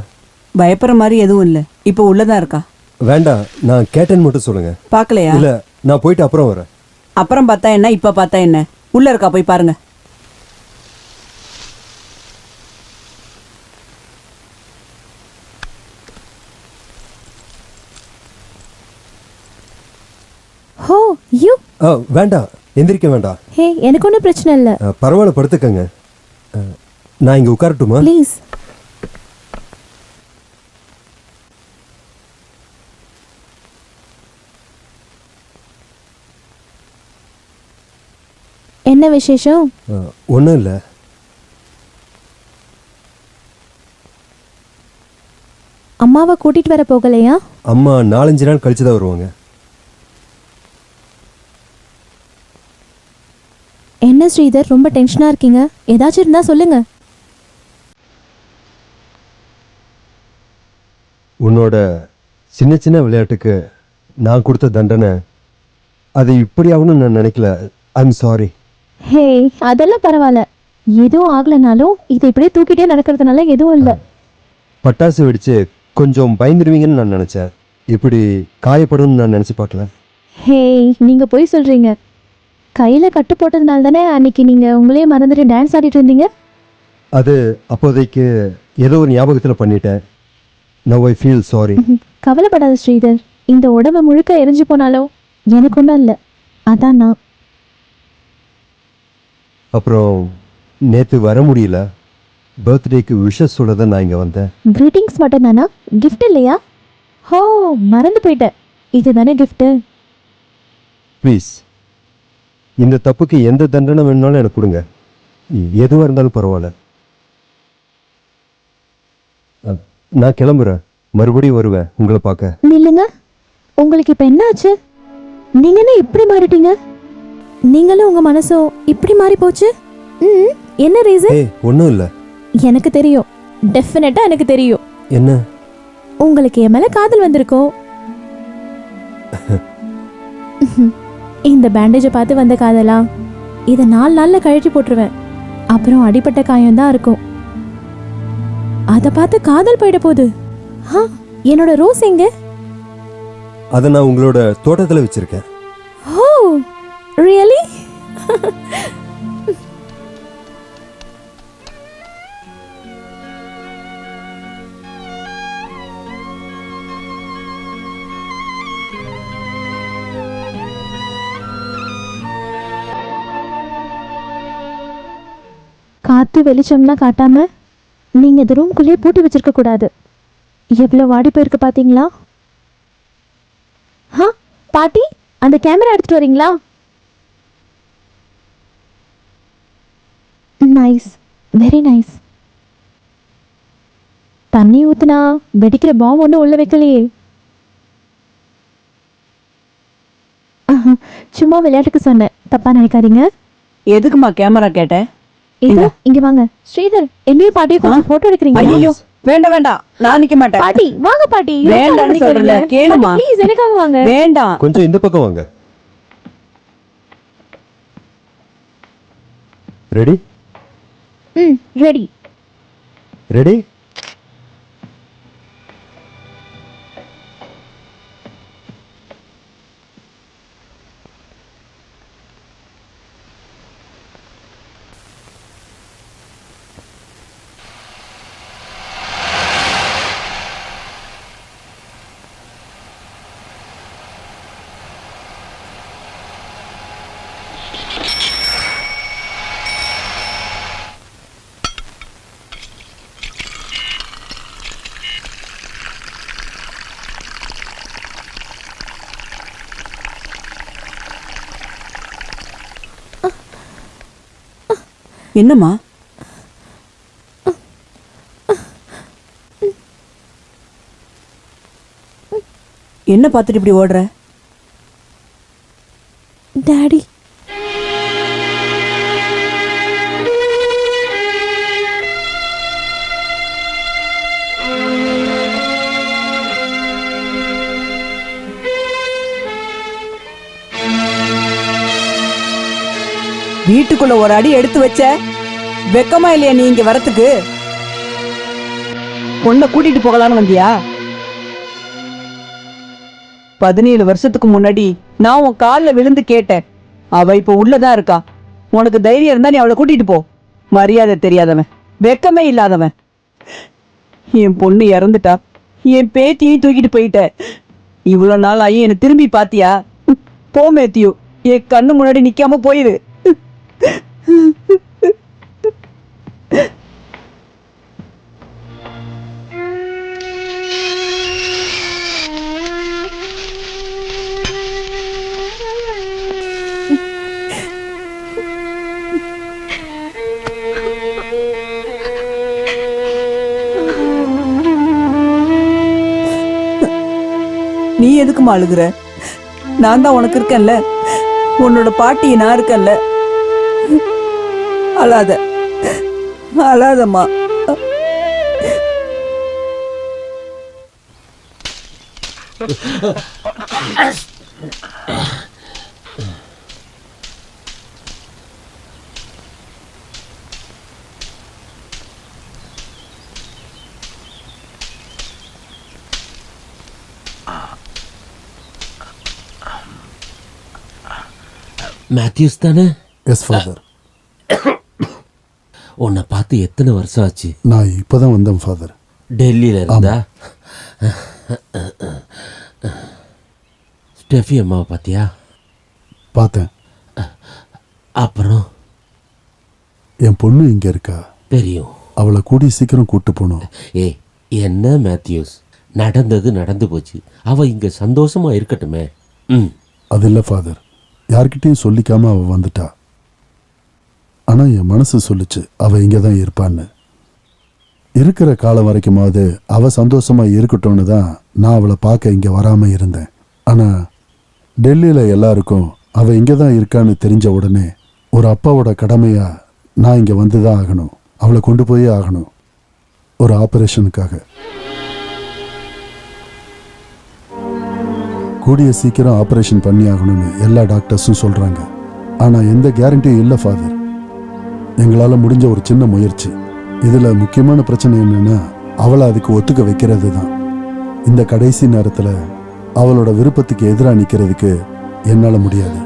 பயப்படுற மாதிரி எதுவும் இல்லை. இப்போ உள்ளதா இருக்கா? வேண்டாம், நான் கேட்டேன்னு மட்டும் சொல்லுங்க. பார்க்கலையா? இல்லை, நான் போயிட்டு அப்புறம் வரேன். அப்புறம் பார்த்தா என்ன, இப்ப பார்த்தா என்ன? உள்ள இருக்கா, போய் பாருங்க. ஹோ யூ. வேண்டாம், எந்திரிக்க வேண்டாம். ஹே, எனக்கு ஒன்றும் பிரச்சனை இல்லை. பரவாயில்ல, படுத்துக்கங்க. நான் இங்கே உட்காரட்டுமா? ப்ளீஸ். என்ன விசேஷம்? ஒன்றும் இல்லை. அம்மாவை கூட்டிட்டு வர போகலையா? அம்மா 4-5 நாள் கழிச்சு தான் வருவாங்க. என்ன ஸ்ரீதர், ரொம்ப டென்ஷனா இருக்கீங்க? ஏதாச்சும் இருந்தா சொல்லுங்க. உன்னோட சின்ன சின்ன விளையாட்டுக்கு நான் கொடுத்த தண்டனை அது இப்படி ஆகணும்னு நான் நினைக்கல. I'm sorry. ஹே, அதெல்லாம் பரவாயில்ல. எதுவும் ஆகலைனாலும் இதை இப்படியே தூக்கிட்டே நடக்கிறதுனால எதுவும் இல்லை. பட்டாசு வெடிச்சு கொஞ்சம் பயந்துருவீங்கன்னு நான் நினச்சேன். இப்படி காயப்படும்னு நான் நினச்சி பார்க்கல. ஹே, நீங்க போய் சொல்றீங்க. கையில கட்டு போட்டதுனால தானே அன்னைக்கு நீங்க உங்களே மறந்துட்டு டான்ஸ் ஆடிட்டு இருந்தீங்க. அது அப்போதைக்கு ஏதோ ஒரு ஞாபகத்தில் பண்ணிட்டேன். Now I feel sorry. கவலைப்படாத ஸ்ரீதர், இந்த உடம்பு முழுக்க எரிஞ்சு போனாலும் எனக்கு ஒன்றும் இல்லை. அதான் நான். அப்புறம் நேற்று வர முடியல. பர்த்டேக்கு விஷஸ் சொல்ல தான் நான் இங்கே வந்தேன். கிரீட்டிங்ஸ் மட்டும் தானா? கிஃப்ட் இல்லையா? ஹோ, மறந்து போயிட்டேன். இதுதானே கிஃப்ட்டு. ப்ளீஸ், இந்த தப்புக்கு எந்த தண்டனை வேணுனாலும் எனக்கு கொடுங்க. எதுவாக இருந்தாலும் பரவாயில்ல. நான் கிளம்புறேன். மறுபடியும் வருவேன் உங்களை பார்க்க. நில்லுங்க, உங்களுக்கு இப்போ என்ன ஆச்சு? நீங்க என்ன இப்படி மாறிட்டீங்க? நீங்களும் உங்க மனசும் இப்படி மாறி போச்சு. என்ன ரீசன்? ஏய், ஒன்றும் இல்லை. எனக்கு தெரியும், டெஃபினட்டா எனக்கு தெரியும். என்ன? உங்களுக்கு என் மேல காதல் வந்திருக்கோம். இந்த பேண்டேஜை பார்த்து வந்த காதலா? இதை 4 நாள்ல கழட்டி போட்டுருவேன். அப்புறம் அடிப்பட்ட காயம் தான் இருக்கும். அதை பார்த்து காதல் போயிட போகுது. என்னோட ரோஸ் எங்க? அதை நான் உங்களோட தோட்டத்தில் வச்சிருக்கேன். ஓ, ரியலி? காத்து வெளிச்சம்லாம் காட்டாம நீங்க இந்த ரூம்குள்ளேயே பூட்டி வச்சிருக்க கூடாது. எவ்வளவு வாடி போயிருக்கு பாத்தீங்களா? பாட்டி, அந்த கேமரா எடுத்துட்டு வரீங்களா? Nice, very nice. தண்ணி ஊத்துனா வெடிக்கிற பாம்பு ஒன்றும் உள்ள வைக்கலையே. சும்மா விளையாட்டுக்கு சொன்னேன், தப்பா நினைக்காதீங்க. எதுக்குமா கேமரா கேட்ட? இது இங்க வாங்க. ஸ்ரீதர், என்னையும் பாட்டியும் கொஞ்சம் போட்டோ எடுக்கிறீங்களா? ஐயோ வேண்டாம் வேண்டாம், நான் நிக்க மாட்டேன். பாட்டி வாங்க பாட்டி. வேண்டாம்னு சொல்றேன்ல, கேளுமா. ப்ளீஸ் எனக்காக வாங்க. வேண்டாம். கொஞ்சம் இந்த பக்கம் வாங்க. Ready ready. ரெடி. என்னம்மா? என்ன பார்த்துட்டு இப்படி ஓடுற? டாடி. வீட்டுக்குள்ள ஒரு அடி எடுத்து வச்ச வெக்கமா இல்லையா நீ இங்க வரத்துக்கு? பொண்ணை கூட்டிட்டு போகலான்னு வந்தியா? 17 வருஷத்துக்கு முன்னாடி நான் உன் காலில் விழுந்து கேட்டேன். அவ இப்ப உள்ளதான் இருக்கா. உனக்கு தைரியம் இருந்தா நீ அவளை கூட்டிட்டு போ. மரியாதை தெரியாதவன், வெக்கமே இல்லாதவன். என் பொண்ணு இறந்துட்டா, என் பேத்தியும் தூக்கிட்டு போயிட்ட. இவ்வளவு நாள் ஆகி என்ன திரும்பி பாத்தியா? போ மேத்தியோ, என் கண்ணு முன்னாடி நிக்காம போயிரு. நீ எதுக்குமா அழுகுற? நான் தான் உனக்கு இருக்கேன்ல, உன்னோட பாட்டி நான் இருக்கேன்ல. அழாத, அழாதம்மா. மேத்யூஸ் தானே? Yes father. உன்னை பார்த்து எத்தனை வருஷம் ஆச்சு? நான் இப்போதான் வந்தேன் ஃபாதர். டெல்லியில இருந்தா? ஸ்டெஃபி அம்மாவை பார்த்தியா? பார்த்தேன். அப்புறம் என் பொண்ணு இங்க இருக்கா. தெரியும். அவளை கூடி சீக்கிரம் கூட்டு போகணும். ஏய், என்ன மேத்யூஸ், நடந்தது நடந்து போச்சு. அவ இங்க சந்தோஷமா இருக்கட்டுமே. அது இல்லை ஃபாதர், யார்கிட்டையும் சொல்லிக்காம அவ வந்துட்டா. ஆனா என் மனசு சொல்லுச்சு அவ இங்கே தான் இருப்பான்னு. இருக்கிற காலம் வரைக்குமாவது அவ சந்தோஷமா இருக்கட்டும்னு தான் நான் அவளை பார்க்க இங்க வராம இருந்தேன். ஆனா டெல்லியில எல்லாருக்கும் அவ இங்கே தான் இருக்கான்னு தெரிஞ்ச உடனே ஒரு அப்பாவோட கடமையா நான் இங்க வந்துதான் ஆகணும். அவளை கொண்டு போயே ஆகணும், ஒரு ஆபரேஷனுக்காக. கூடிய சீக்கிரம் ஆபரேஷன் பண்ணி ஆகணும்னு எல்லா டாக்டர்ஸும் சொல்றாங்க. ஆனா எந்த கேரண்டியும் இல்லை ஃபாதர். எங்களால் முடிஞ்ச ஒரு சின்ன முயற்சி. இதுல முக்கியமான பிரச்சனை என்னன்னா அவளை அதுக்கு ஒத்துக்க வைக்கிறது தான். இந்த கடைசி நேரத்துல அவளோட விருப்பத்துக்கு எதிராக நிக்கிறதுக்கு என்னால முடியாது.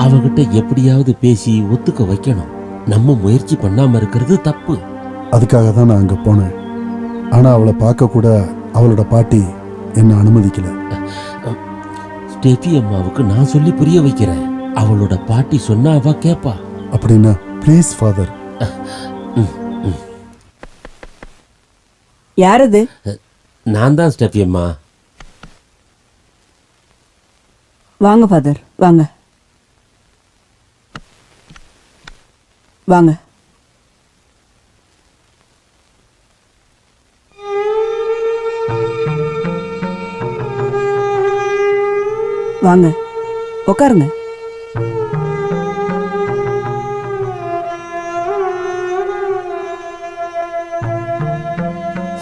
அவகிட்ட எப்படியாவது பேசி ஒத்துக்க வைக்கணும். நம்ம முயற்சி பண்ணாம இருக்கிறது தப்பு. அதுக்காக தான் நான் அங்க போனேன். ஆனா அவளை பார்க்க கூட அவளோட பாட்டி என்ன அனுமதிக்கல. ஸ்டெஃபி அம்மாவுக்கு நான் சொல்லி புரிய வைக்கிறேன். அவளோட பாட்டி சொன்னா அவ கேப்பா. அப்படின்னா ப்ளீஸ் ஃபாதர். யாரது? நான் தான் ஸ்டெஃபி அம்மா. வாங்க ஃபாதர், வாங்க வாங்க. வாங்க. உட்காருங்க.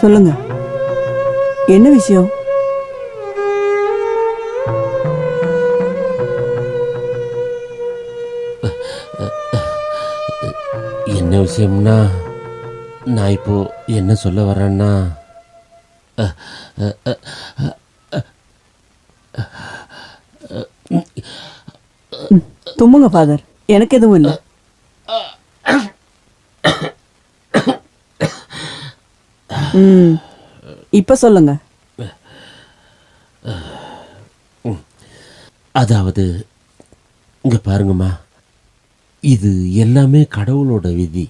சொல்லுங்க, என்ன விஷயம்? என்ன விஷயம்னா, நான் இப்போ என்ன சொல்ல வரேன்னா, தும்முங்க ஃபாதர், எனக்கு எதுவும் இல்லை. இப்ப சொல்லுங்க. அதாவது இங்க பாருங்கம்மா, இது எல்லாமே கடவுளோட விதி.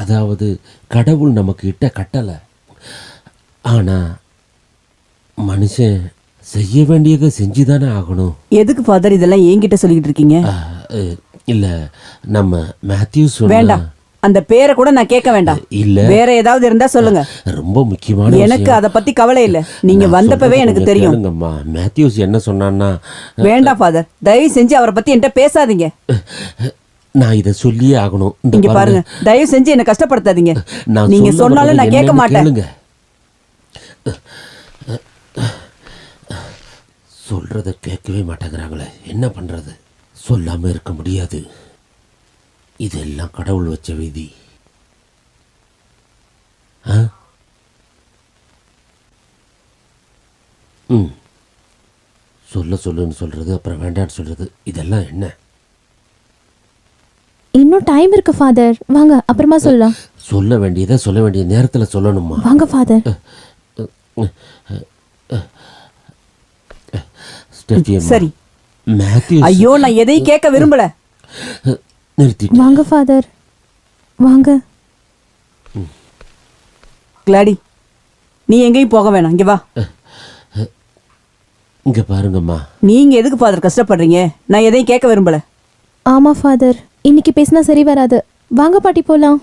அதாவது கடவுள் நமக்கு இட்ட கட்டளை. ஆனா மனுஷன் செய்ய வேண்டியதை செஞ்சுதானே ஆகணும். எதுக்கு ஃபாதர் இதெல்லாம் என்கிட்ட சொல்லிட்டு இருக்கீங்க? இல்ல, நம்ம மேத்யூ வேண்டாம், அந்த பேரை கூட நான் கேட்க வேண்டாம். இல்ல, வேற ஏதாவது இருந்தா சொல்லுங்க. ரொம்ப முக்கியமான எனக்கு அத பத்தி கவலை இல்ல. நீங்க வந்தப்பவே எனக்கு தெரியும். மேத்யூஸ் என்ன சொன்னான்னா, வேண்டாம் ஃபாதர், தயவு செஞ்சு அவரை பத்தி என்கிட்ட பேசாதீங்க. நான் இதை சொல்லியே ஆகணும். இங்க பாருங்க, தயவு செஞ்சு என்ன கஷ்டப்படுத்தாதீங்க. நீங்க சொன்னாலும் நான் கேட்க மாட்டேன். சொல்றத கேட்கவே மாட்டேங்கிறாங்களே, என்ன பண்றது? சொல்லாம இருக்க முடியாது. இதெல்லாம் கடவுள் வச்ச விதி. சொல்லுன்னு சொல்றது, அப்புறம் வேண்டான்னு சொல்றது, இதெல்லாம் என்ன? இன்னும் டைம் இருக்கு ஃபாதர், வாங்க அப்புறமா சொல்லலாம். சொல்ல வேண்டியதை சொல்ல வேண்டிய நேரத்துல சொல்லணுமா? வாங்க ஃபாதர். சரி. மேத்யூ, ஐயோ, நான் எதையும் கேட்க விரும்பல. நிறுத்தி. வாங்க ஃபாதர், வாங்க. கிளாடி, நீ எங்கேயும் போக வேணாம், இங்க வா. இங்க பாருங்கம்மா, நீங்க எதுக்கு ஃபாதர் கஷ்டப்படுறீங்க? நான் எதையும் கேட்க விரும்பல. ஆமா ஃபாதர், இன்னைக்கு பேசினா சரி வராது. வாங்க பாட்டி போலாம்.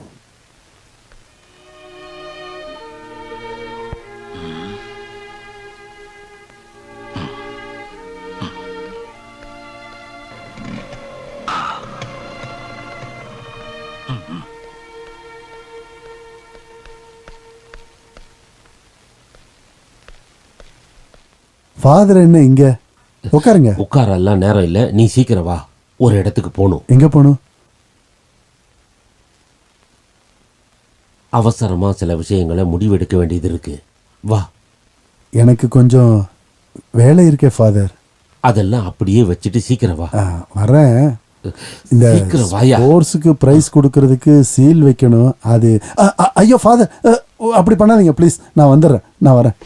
ஃபாதர் என்ன இங்க? உட்காருங்க. உட்காரெல்லாம் நேரம் இல்லை, நீ சீக்கிரம் வா. ஒரு இடத்துக்கு போகணும். எங்க போகணும்? அவசரமா சில விஷயங்களை முடிவெடுக்க வேண்டியது இருக்கு. வா. எனக்கு கொஞ்சம் வேலை இருக்கே ஃபாதர். அதெல்லாம் அப்படியே வச்சுட்டு சீக்கிரம் வா. வரேன். இந்த சீக்கிரம் வாயா. ஸ்போர்ட்ஸுக்கு பிரைஸ் கொடுக்கறதுக்கு சீல் வைக்கணும். அது ஐயோ ஃபாதர், அப்படி பண்ணாதீங்க ப்ளீஸ். நான் வந்துடுறேன், நான் வரேன்.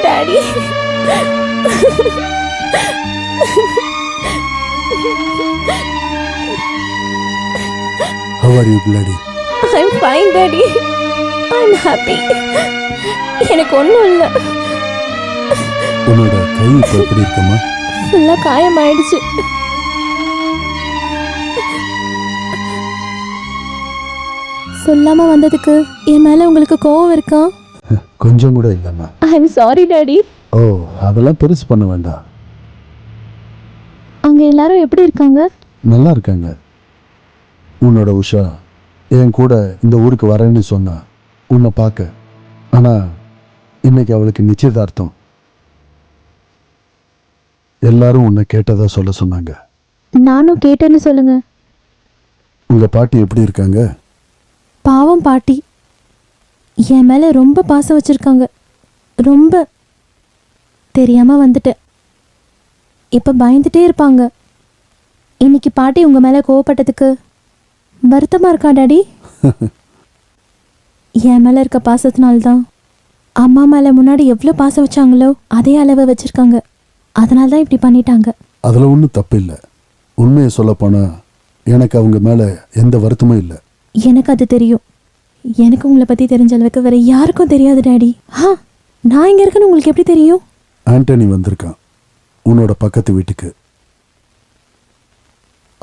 Daddy, How are you, Glady? I'm fine, Daddy. I'm happy. எனக்கு ஒன்றும் இல்லை. உன்னோட கை இப்போ எப்படி இருக்கம்மா? ஃபுல்லாக காயமாயிடுச்சு. சொல்லாம வந்ததுக்கு என் மேல உங்களுக்கு கோவம் இருக்கா? கொஞ்சம் கூட இல்லைம்மா. I'm sorry daddy. ஓ, அதெல்லாம் பெருசு பண்ண வேண்டாம். அங்க எல்லாரும் எப்படி இருக்காங்க? நல்லா இருக்காங்க. உன்னோட உஷா என் கூட இந்த ஊருக்கு வரேன்னு சொன்னா உன்னை பார்க்க. ஆனா இன்னைக்கு அவளுக்கு நிச்சயதார்த்தம். எல்லாரும் உன்னை கேட்டதா சொல்ல சொன்னாங்க. நானும் கேட்டேன்னு சொல்லுங்க. உங்க பாட்டி எப்படி இருக்காங்க? பாவம் பாட்டி, என் மேல ரொம்ப பாசம் வச்சிருக்காங்க. ரொம்ப. தெரியாம வந்துட்டேன். இப்ப பயந்துட்டே இருப்பாங்க. இன்னைக்கு பாட்டி உங்க மேல கோவப்பட்டதுக்கு வருத்தமா இருக்கா டாடி? என் மேல இருக்க பாசத்தினால்தான் அம்மா மேலே முன்னாடி எவ்வளோ பாசம் வச்சாங்களோ அதே அளவை வச்சுருக்காங்க. அதனால தான் இப்படி பண்ணிட்டாங்க. அதில் ஒன்றும் தப்பு இல்லை. உண்மையை சொல்லப்போனால் எனக்கு அவங்க மேலே எந்த வருத்தமும் இல்லை. எனக்கு அது தெரியும். எனக்கு உங்களை பற்றி தெரிஞ்ச அளவுக்கு வேறு யாருக்கும் தெரியாது டாடி. நான் இங்கே இருக்கேன்னு உங்களுக்கு எப்படி தெரியும்? ஆண்டனி வந்திருக்கான் உன்னோட பக்கத்து வீட்டுக்கு.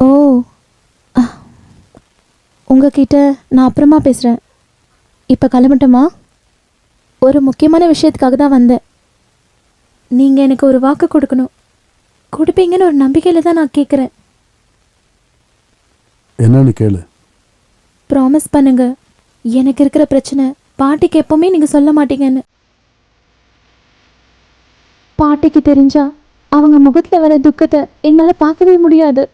ஓ, உங்ககிட்ட நான் அப்புறமா பேசுகிறேன். இப்போ கிளம்பட்டுமா? ஒரு முக்கியமான விஷயத்துக்காக தான் வந்தேன். நீங்கள் எனக்கு ஒரு வாக்கு கொடுக்கணும். கொடுப்பீங்கன்னு ஒரு நம்பிக்கையில் தான் நான் கேட்குறேன். என்னன்னு கேளு. ப்ராமிஸ் பண்ணுங்க, எனக்கு இருக்கிற பிரச்சனை பாட்டிக்கு எப்பவுமே நீங்கள் சொல்ல மாட்டீங்கன்னு. பாட்டிக்கு தெரிஞ்சா அவங்க முகத்தில் வர துக்கத்தை என்னால் பார்க்கவே முடியாது.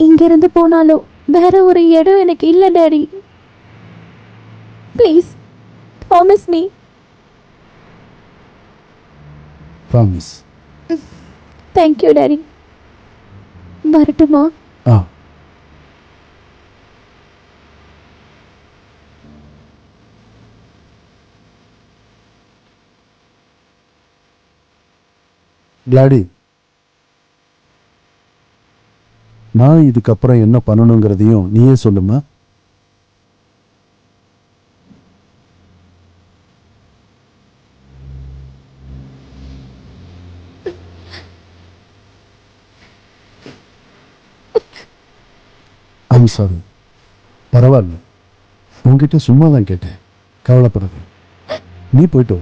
இங்கிருந்து போனாலும் வேற ஒரு இடம் எனக்கு இல்லை daddy. Please promise me. Promise. Thank you daddy. வரட்டுமா? ஆ. கிளாடி, நான் இதுக்கப்புறம் என்ன பண்ணணுங்கிறதையும் நீயே சொல்லுமா. I'm sorry. பரவாயில்ல, உங்ககிட்ட சும்மா தான் கேட்டேன், கவலைப்படாத. நீ போயிட்டோ,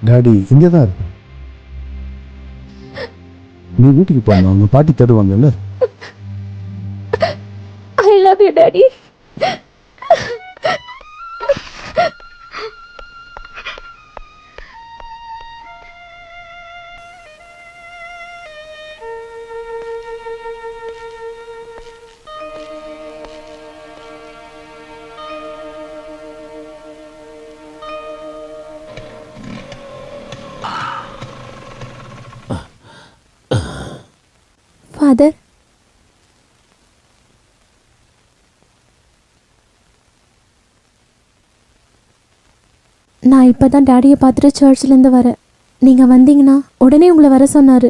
டாடி இங்கே தான் இருக்கு. நீ வீட்டுக்கு போகணும், அவங்க பாட்டி தருவாங்கல்ல. I love you daddy. Father, நான் இப்போ தான் டாடியை பார்த்துட்டு சர்ச்சிலேருந்து வரேன். நீங்கள் வந்தீங்கன்னா உடனே உங்களை வர சொன்னார்.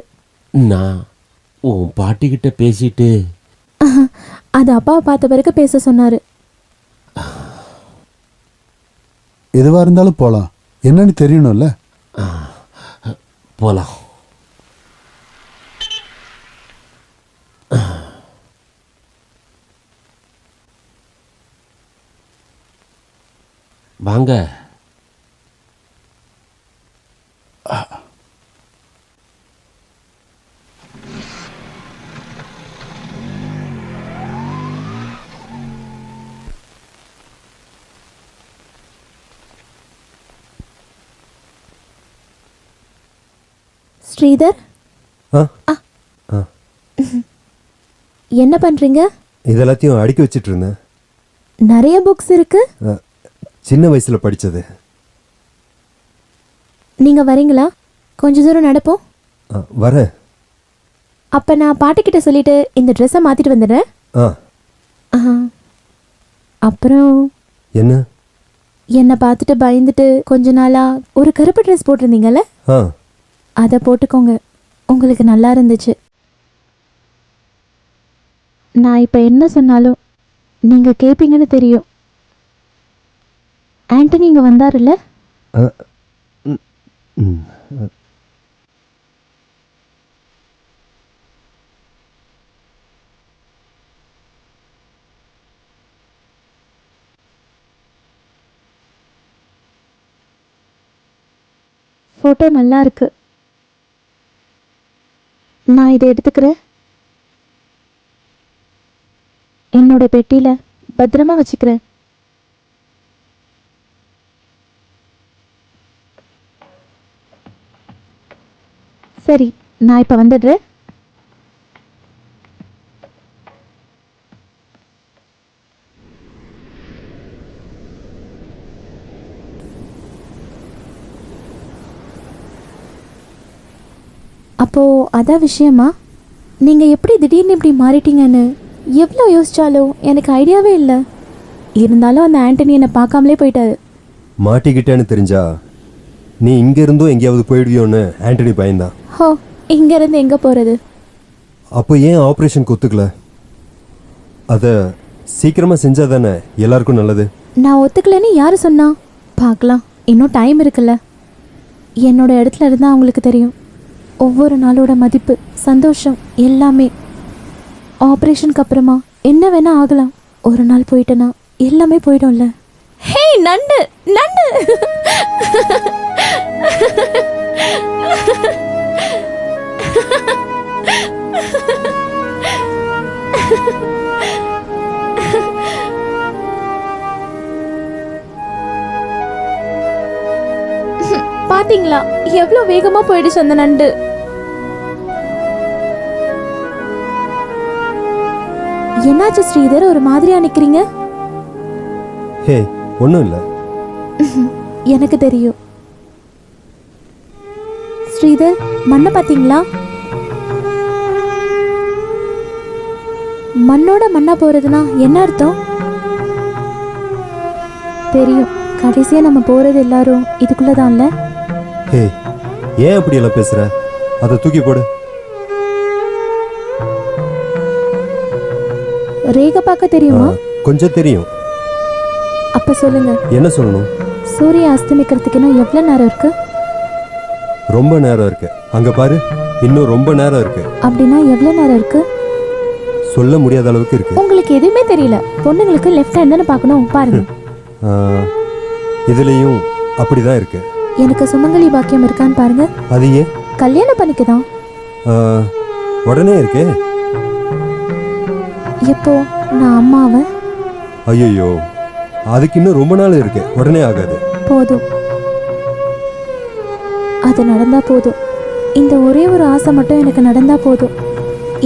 நான் உன் பாட்டிக்கிட்ட பேசிட்டு அது அப்பாவை பார்த்த பிறகு பேச சொன்னார். எதுவாக இருந்தாலும் போகலாம், என்னன்னு தெரியணும்ல. போகலாம். வாங்க. ஸ்ரீதர், என்ன பண்றீங்க? இதெல்லாத்தையும் அடுக்கி வச்சிட்டு இருந்தேன். நிறைய புக்ஸ் இருக்கு. சின்ன வயசுல படிச்சது. நீங்க வரீங்களா? கொஞ்ச தூரம் நடப்போம். வரேன். அப்ப நான் பாட்டிக்கிட்ட சொல்லிட்டு இந்த ட்ரெஸ்ஸை மாத்திட்டு வந்துடுறேன். அப்புறம் என்ன? என்னை பார்த்துட்டு பயந்துட்டு கொஞ்ச நாளா ஒரு கருப்பு ட்ரெஸ் போட்டிருந்தீங்கல்ல, அதை போட்டுக்கோங்க, உங்களுக்கு நல்லா இருந்துச்சு. நான் இப்போ என்ன சொன்னாலும் நீங்கள் கேட்பீங்கன்னு தெரியும். ஆண்டனி இங்கே வந்தாருல்ல? ஃபோட்டோ நல்லா இருக்கு. நான் இதை எடுத்துக்கிறேன், என்னோட பெட்டியில பத்திரமா வச்சுக்கிறேன். சரி, நான் இப்போ வந்துடுறேன். அப்போ அதான் விஷயமா? நீங்கள் எப்படி திடீர்னு இப்படி மாறிட்டீங்கன்னு எவ்வளோ யோசிச்சாலும் எனக்கு ஐடியாவே இல்லை. இருந்தாலும் அந்த ஆண்டனி என்னை பார்க்காமலே போயிட்டாரு. மாட்டிக்கிட்டேன்னு தெரிஞ்சா நீ இங்க இருந்தும் எங்கேயாவது போயிடுவியோன்னு ஆண்டனி பயந்தான். ஹோ, இங்கேருந்து எங்கே போகிறது? அப்போ ஏன் ஆப்ரேஷனுக்கு ஒத்துக்கல? அதை சீக்கிரமாக செஞ்சால் தானே எல்லாருக்கும் நல்லது. நான் ஒத்துக்கலைன்னு யார் சொன்னா? பார்க்கலாம், இன்னும் டைம் இருக்குல்ல. என்னோட இடத்துல இருந்தால் அவங்களுக்கு தெரியும் ஒவ்வொரு நாளோட மதிப்பு, சந்தோஷம் எல்லாமே. ஆப்ரேஷனுக்கு அப்புறமா என்ன வேணா ஆகலாம். ஒரு நாள் போயிட்டேன்னா எல்லாமே போயிடும்ல. ஹே நண்டு நண்டு பாத்தீங்களா எவ்வளவு வேகமா போயிடுச்சு அந்த நண்டு. என்னாச்சு ஸ்ரீதர், ஒரு மாதிரியா நிக்கிறீங்க? ஹே, ஒன்றும் இல்லை. எனக்கு தெரியும். ஸ்ரீதர், மண்ணை பாத்தீங்களா? மண்ணோட மண்ணா போறதுன்னா என்ன அர்த்தம்? தெரியும், கடைசியா நம்ம போறது எல்லாரும் இதுக்குள்ளதான்ல. ஹே, ஏன் அப்படி எல்லாம் பேசுற? அதை தூக்கி போடு. ரேகை பார்க்க தெரியுமா? கொஞ்சம் தெரியும். அப்ப சொல்லுங்க, என்ன சொல்லணும்? சூரிய அஸ்தமிக்கிறதுக்கு இன்னும் எவ்வளவு நேரம் இருக்கு? ரொம்ப நேரம் இருக்கு. அங்க பாரு, இன்னும் ரொம்ப நேரம் இருக்கு. அப்படின்னா எவ்வளவு நேரம் இருக்கு? சொல்ல முடியாத அளவுக்கு இருக்கு. உங்களுக்கு எதுவுமே தெரியல. பொண்ணுங்களுக்கு லெஃப்ட் ஹேண்ட் தானே பார்க்கணும், பாருங்க. இதுலயும் அப்படிதான் இருக்கு. எனக்கு சுமங்கலி பாக்கியம் இருக்கான்னு பாருங்க. அது ஏன்? கல்யாணம் பண்ணிக்கதான். உடனே இருக்கே. எப்போ? நான் அம்மாவை. ஐயோ, அதுக்கு இன்னும் ரொம்ப நாள் இருக்கு. உடனே ஆகாது. போதும், அது நடந்தா போதும். இந்த ஒரே ஒரு ஆசை மட்டும் எனக்கு நடந்தா போதும்.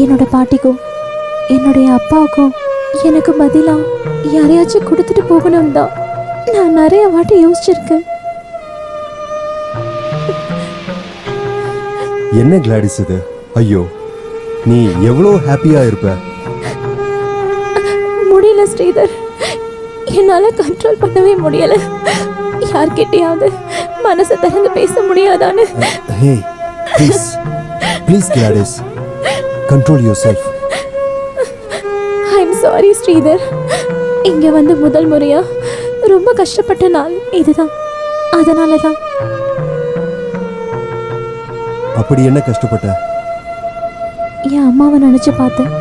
என்னோட பாட்டிக்கும் என்னுடைய அப்பாவுக்கும் எனக்கு பதிலா யாரையாச்சும் கொடுத்துட்டு போகணும் தான் நான் நிறைய வாட்டி யோசிச்சிருக்கேன். என்ன கிளாடிஸ் இது? ஐயோ, நீ எவ்வளோ ஹாப்பியா இருப்ப. முடியல ஸ்ரீதர், என்னால கண்ட்ரோல் பண்ணவே முடியல. யார்கிட்டயாவது மனசை திறந்து பேச முடியாதான்னு. Hey, please please Gladys, control yourself. I am sorry Sridhar. இங்க வந்து முதல் முறையா ரொம்ப கஷ்டப்பட்ட நாள் இதுதான். அதனால தான். அப்படி என்ன கஷ்டப்பட்ட? என் அம்மாவை நினைச்சு பார்த்தேன்.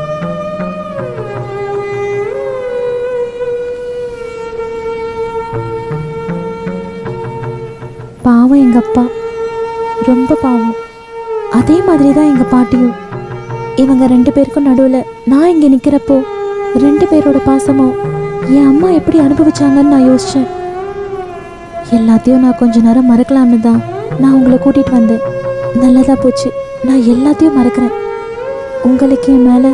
பாவம் எங்க அப்பா, ரொம்ப பாவம். அதே மாதிரி தான் எங்க பாட்டியும். இவங்க 2 பேருக்கும் நடுவில் நான் இங்க நிக்கிறப்போ 2 பேரோட பாசமும் என் அம்மா எப்படி அனுபவிச்சாங்கன்னு நான் யோசிச்சேன். எல்லாத்தையும் நான் கொஞ்ச நேரம் மறக்கலாம்னு தான் நான் உங்களை கூட்டிட்டு வந்தேன். நல்லதா போச்சு. நான் எல்லாத்தையும் மறக்கிறேன். உங்களுக்கு என் மேல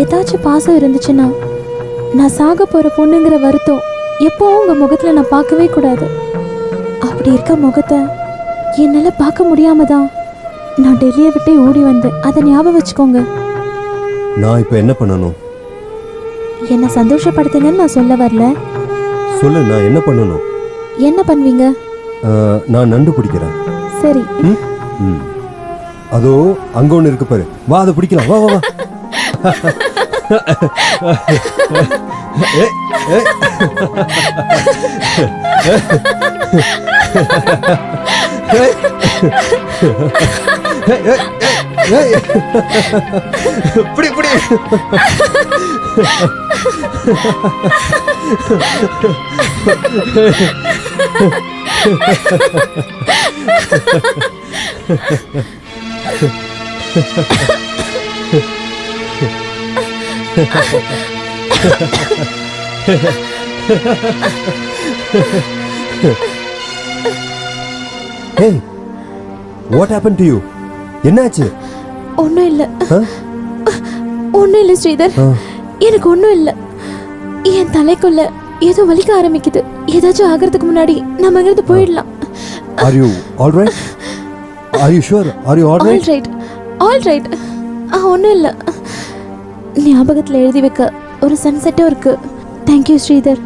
ஏதாச்சும் பாசம் இருந்துச்சுன்னா நான் சாக போற பொண்ணுங்கிற வருத்தம் எப்பவும் உங்க முகத்துல நான் பார்க்கவே கூடாது. அப்படி இருக்க முகத்தை என்னால பார்க்க முடியாம தான் நான் டெல்லியை விட்டு ஓடி வந்தேன். அதை ஞாபகம் வச்சுக்கோங்க. நான் இப்போ என்ன பண்ணணும்? என்னை சந்தோஷப்படுத்துங்கன்னு நான் சொல்ல வரல. சொல்லு, நான் என்ன பண்ணணும்? என்ன பண்ணுவீங்க? நான் நண்டு பிடிக்கிறேன். சரி. அதோ அங்க ஒன்று இருக்கு பாரு, வா அதை பிடிக்கலாம். வா வா வா. பிடி பிடி. Hey, what happened to you? என்னாச்சு? ஒன்றும் இல்லை, ஒன்றும் இல்லை ஸ்ரீதர். எனக்கு ஒன்றும் இல்லை. என் தலைக்குள்ள ஏதோ வலிக்க ஆரம்பிக்குது. ஏதாச்சும் ஆகிறதுக்கு முன்னாடி நம்ம இங்கிருந்து போயிடலாம். Are you all right? Are you sure? Are you all right? All right. All right. ஒன்றும் இல்லை. ஞாபகத்தில் எழுதி வைக்க ஒரு சன்செட்டும் இருக்கு. தேங்க்யூ ஸ்ரீதர்.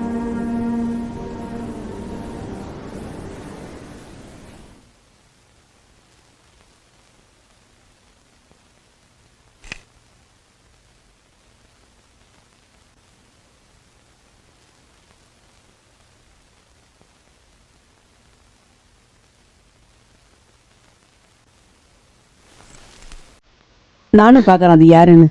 நானும் பார்க்கறேன் அது யாருன்னு.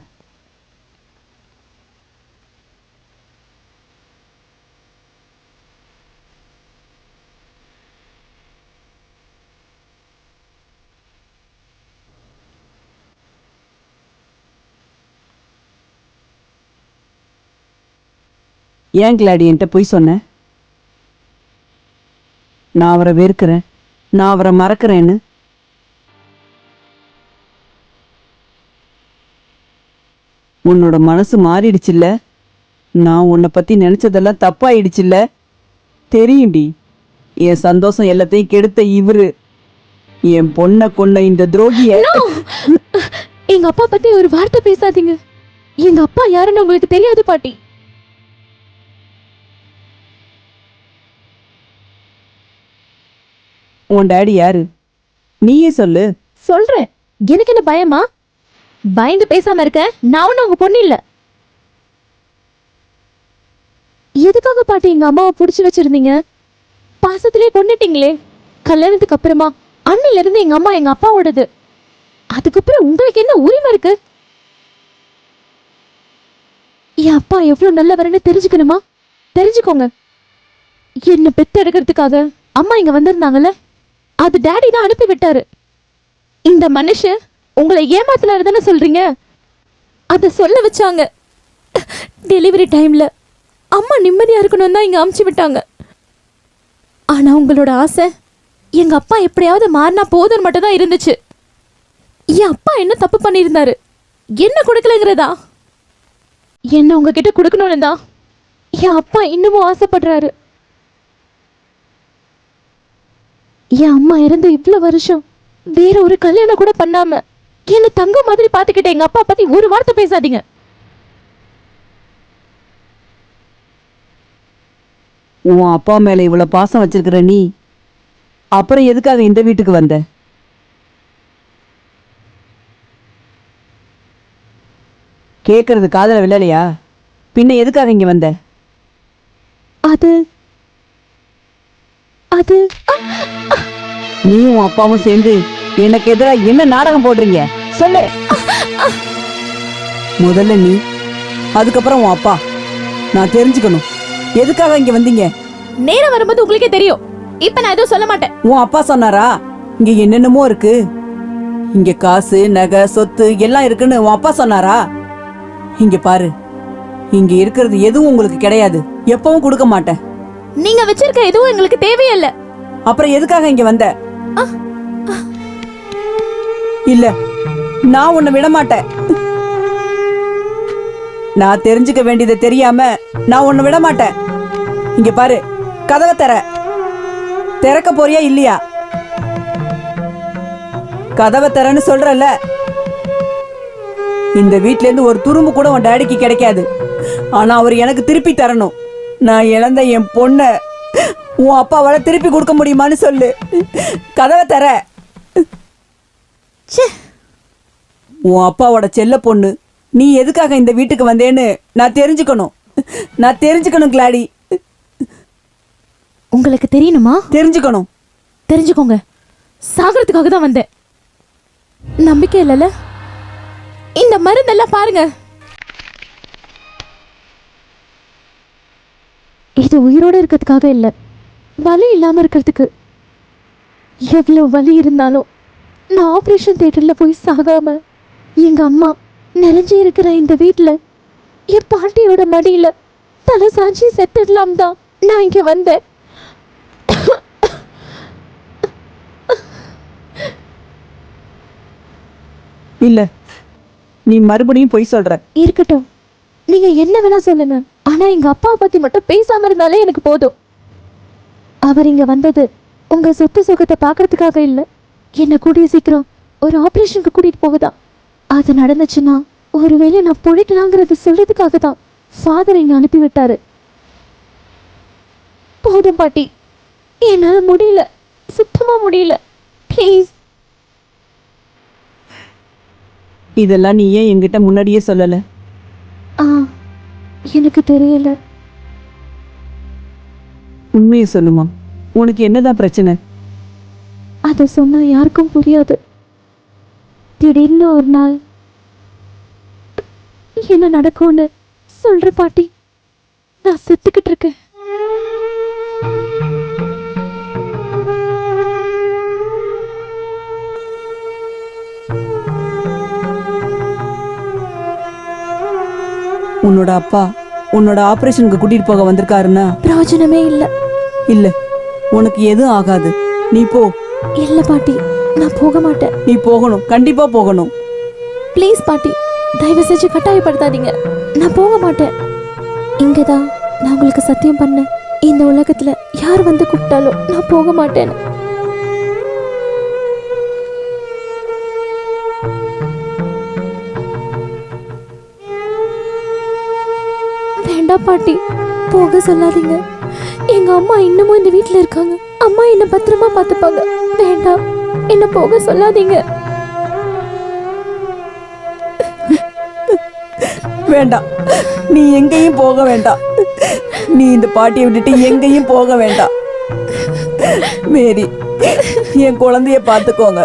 ஏன் கிளாடி என்கிட்ட போய் சொன்னேன்? நான் அவரை வெறுக்கிறேன், நான் அவரை மறக்கிறேன்னு. உன்னோட மனசு மாறிடுச்சுல்ல? நான் உன்னை பத்தி நினைச்சதெல்லாம் தப்பாயிடுச்சுல்ல? தெரியும்டி, என் சந்தோஷம் எல்லாத்தையும் கெடுத்த இவரு, என் பொண்ணை கொன்ன இந்த துரோகிய. எங்க அப்பா பத்தி ஒரு வார்த்தை பேசாதீங்க. எங்க அப்பா யாருன்னு உங்களுக்கு தெரியாது பாட்டி. உன் டாடி யாரு? நீயே சொல்லு. சொல்றேன். எனக்கு என்ன பயமா? பயந்து பேசாம இருக்க. நான் ஒன்னும் உங்க பொண்ணு இல்ல. எதுக்காக பாட்டி எங்க அம்மாவை புடிச்சு வச்சிருந்தீங்க? பாசத்திலே கொன்னுட்டீங்களே. கல்யாணத்துக்கு அப்புறமா அண்ணில இருந்து எங்க அம்மா எங்க அப்பாவோடது. அதுக்கப்புறம் உங்களுக்கு என்ன உரிமை இருக்கு? என் அப்பா எவ்வளவு நல்லவர்னு தெரிஞ்சுக்கணுமா? தெரிஞ்சுக்கோங்க. என்ன பெத்து எடுக்கிறதுக்காக அம்மா இங்க வந்திருந்தாங்கல்ல, அது டாடி தான் அனுப்பி விட்டாரு. இந்த மனுஷன் உங்களை ஏமாத்தினாருதானே சொல்றீங்க? அத சொல்ல வச்சாங்க. டெலிவரி டைம்ல அம்மா நிம்மதியா இருக்கணும் தான் இங்க அமுச்சு விட்டாங்க. ஆனா உங்களோட ஆசை எங்க அப்பா எப்படியாவது மாறினா போதும் மட்டும் தான் இருந்துச்சு. என் அப்பா என்ன தப்பு பண்ணியிருந்தாரு? என்ன கொடுக்கலங்கிறதா? என்ன உங்ககிட்ட கொடுக்கணும்னு தான் என் அப்பா இன்னமும் ஆசைப்படுறாரு. என் அம்மா இறந்து இவ்வளவு வருஷம் வேற ஒரு கல்யாணம் கூட பண்ணாம என்ன தங்க மாதிரி பாத்துக்கிட்ட எங்க அப்பா பத்தி ஒரு வார்த்தை பேசாதீங்க. உன் அப்பா மேல இவ்வளவு பாசம் வச்சிருக்கிற நீ அப்புறம் எதுக்காக இந்த வீட்டுக்கு வந்த? கேக்குறது காதல விழலையா? பின்ன எதுக்காக இங்க வந்த? அது அது நீயும் அப்பாவும் சேர்ந்து எனக்கு எதிராக என்ன நாடகம் போடுறீங்க சொல்லு. முதல்ல நீ, அதுக்கப்புறம் உன் அப்பா. நான் தெரிஞ்சுக்கணும், எதுக்காக இங்க வந்தீங்க? நேரம் வரும்போது உங்களுக்கே தெரியும். இப்ப நான் எதுவும் சொல்ல மாட்டேன். உன் அப்பா சொன்னாரா இங்க என்னென்னமோ இருக்கு, இங்க காசு நகை சொத்து எல்லாம் இருக்குன்னு உன் அப்பா சொன்னாரா? இங்க பாரு, இங்க இருக்கிறது எதுவும் உங்களுக்கு கிடையாது, எப்பவும் கொடுக்க மாட்டேன். நீங்க வச்சிருக்க எதுவும் எங்களுக்கு தேவையில்லை. அப்புறம் எதுக்காக இங்க வந்த? இல்ல, நான் உன்னை விட மாட்டேன். நான் தெரிஞ்சுக்க வேண்டியதை தெரியாம நான் உன்னை விட மாட்டேன். இங்க பாரு, கதவை திறக்க போறியா இல்லையா? கதவை திறன்னு சொல்றல. இந்த வீட்ல இருந்து ஒரு துரும்பு கூட உன் டாடிக்கு கிடைக்காது. ஆனா அவர் எனக்கு திருப்பி தரணும். நான் இழந்த என் பொண்ண உன் அப்பாவால திருப்பி கொடுக்க முடியுமான்னு சொல்லு. கதவை தர. உன் அப்பாவோட செல்ல பொண்ணு நீ எதுக்காக இந்த வீட்டுக்கு வந்தேன்னு நான் தெரிஞ்சுக்கணும். நான் தெரிஞ்சுக்கணும் கிளாடி. உங்களுக்கு தெரியணுமா? தெரிஞ்சுக்கணும். தெரிஞ்சுக்கோங்க. சாகறதுக்காக தான் வந்தேன். நம்பிக்கை இல்லைல்ல? இந்த மருந்தெல்லாம் பாருங்க. இது உயிரோட இருக்கிறதுக்காக இல்லை, வலி இல்லாம இருக்கிறதுக்கு. எவ்வளவு வலி இருந்தாலும் நான் ஆபரேஷன் தியேட்டர்ல போய் சாகாம எங்க அம்மா நினைஞ்சு இருக்கிற இந்த வீட்டுல என் பாட்டியோட மடியில தலை சாஞ்சி செத்துடலாம் தான் நான் இங்க வந்தேன். இல்ல, நீ மறுபடியும் பொய் சொல்ற. இருக்கட்டும், நீங்க என்ன வேணா சொல்லுங்க. ஆனா எங்க அப்பாவை பத்தி மட்டும் பேசாம இருந்தாலே எனக்கு போதும். அவர் இங்க வந்தது உங்க சொத்து சுகத்தை பாக்குறதுக்காக இல்ல, என்ன கூடிய சீக்கிரம் ஒரு ஆபரேஷனுக்கு கூட்டிட்டு போகுதா. அது நடந்துச்சுன்னா ஒருவேளை நான் பொழைக்கலாங்கிறது சொல்றதுக்காக தான் ஃபாதர் இங்க அனுப்பி விட்டாரு. போதும் பாட்டி, என்னால முடியல, சுத்தமா முடியல. ப்ளீஸ். இதெல்லாம் நீ ஏன் என்கிட்ட முன்னாடியே சொல்லல? எனக்கு தெரியல. உண்மையை சொல்லுமா, உனக்கு என்னதான் பிரச்சனை? அதை சொன்னா யாருக்கும் புரியாது. திடீர்னு ஒரு நாள் என்ன நடக்கும்னு சொல்ற பாட்டி. நான் செத்துக்கிட்டு இருக்கேன். உன்னோட அப்பா உன்னோட ஆபரேஷனுக்கு கூட்டிட்டு போக வந்திருக்காருன்னா பிரயோஜனமே இல்ல. இல்ல, உனக்கு எதுவும் ஆகாது. நீ போ. இல்ல பாட்டி, நான் போக மாட்டேன். நீ போகணும், கண்டிப்பா போகணும். ப்ளீஸ் பாட்டி, தயவு செஞ்சு கட்டாயப்படுத்தாதீங்க. நான் போக மாட்டேன். இங்கதான் நான் உங்களுக்கு சத்தியம் பண்ணேன், இந்த உலகத்துல யார் வந்து கூப்பிட்டாலும் நான் போக மாட்டேன்னு. வேண்டாம் பாட்டி, போக சொல்லாதீங்க. எங்க அம்மா இன்னமும் இந்த வீட்டுல இருக்காங்க. அம்மா என்ன பத்திரமா பார்த்துப்பாங்க. வேண்டாம், என்ன போக சொல்லாதீங்க. வேண்டாம், நீ எங்கேயும் போக வேண்டாம். நீ இந்த பாட்டியை விட்டுட்டு எங்கேயும் போக வேண்டாம். மேரி, என் குழந்தைய பார்த்துக்கோங்க.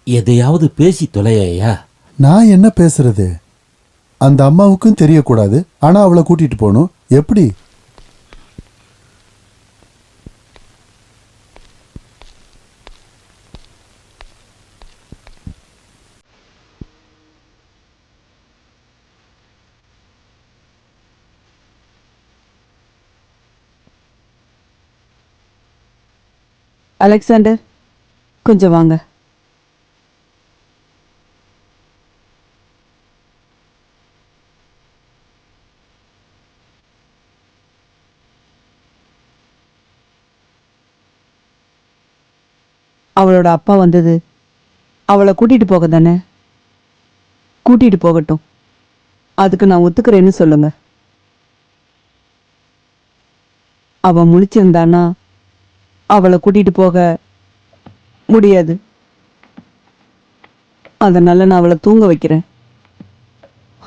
எதையாவது பேசி தொலையா. நான் என்ன பேசுறது? அந்த அம்மாவுக்கும் தெரியக்கூடாது, ஆனா அவளை கூட்டிட்டு போகணும். எப்படி? அலெக்சாண்டர், கொஞ்சம் வாங்க. அவளோட அப்பா வந்தது அவளை கூட்டிட்டு போக தானே? கூட்டிட்டு போகட்டும், அதுக்கு நான் ஒத்துக்கிறேன்னு சொல்லுங்க. அவ முழிச்சிருந்தானா அவளை கூட்டிட்டு போக முடியாது. அதனால நான் அவளை தூங்க வைக்கிறேன்.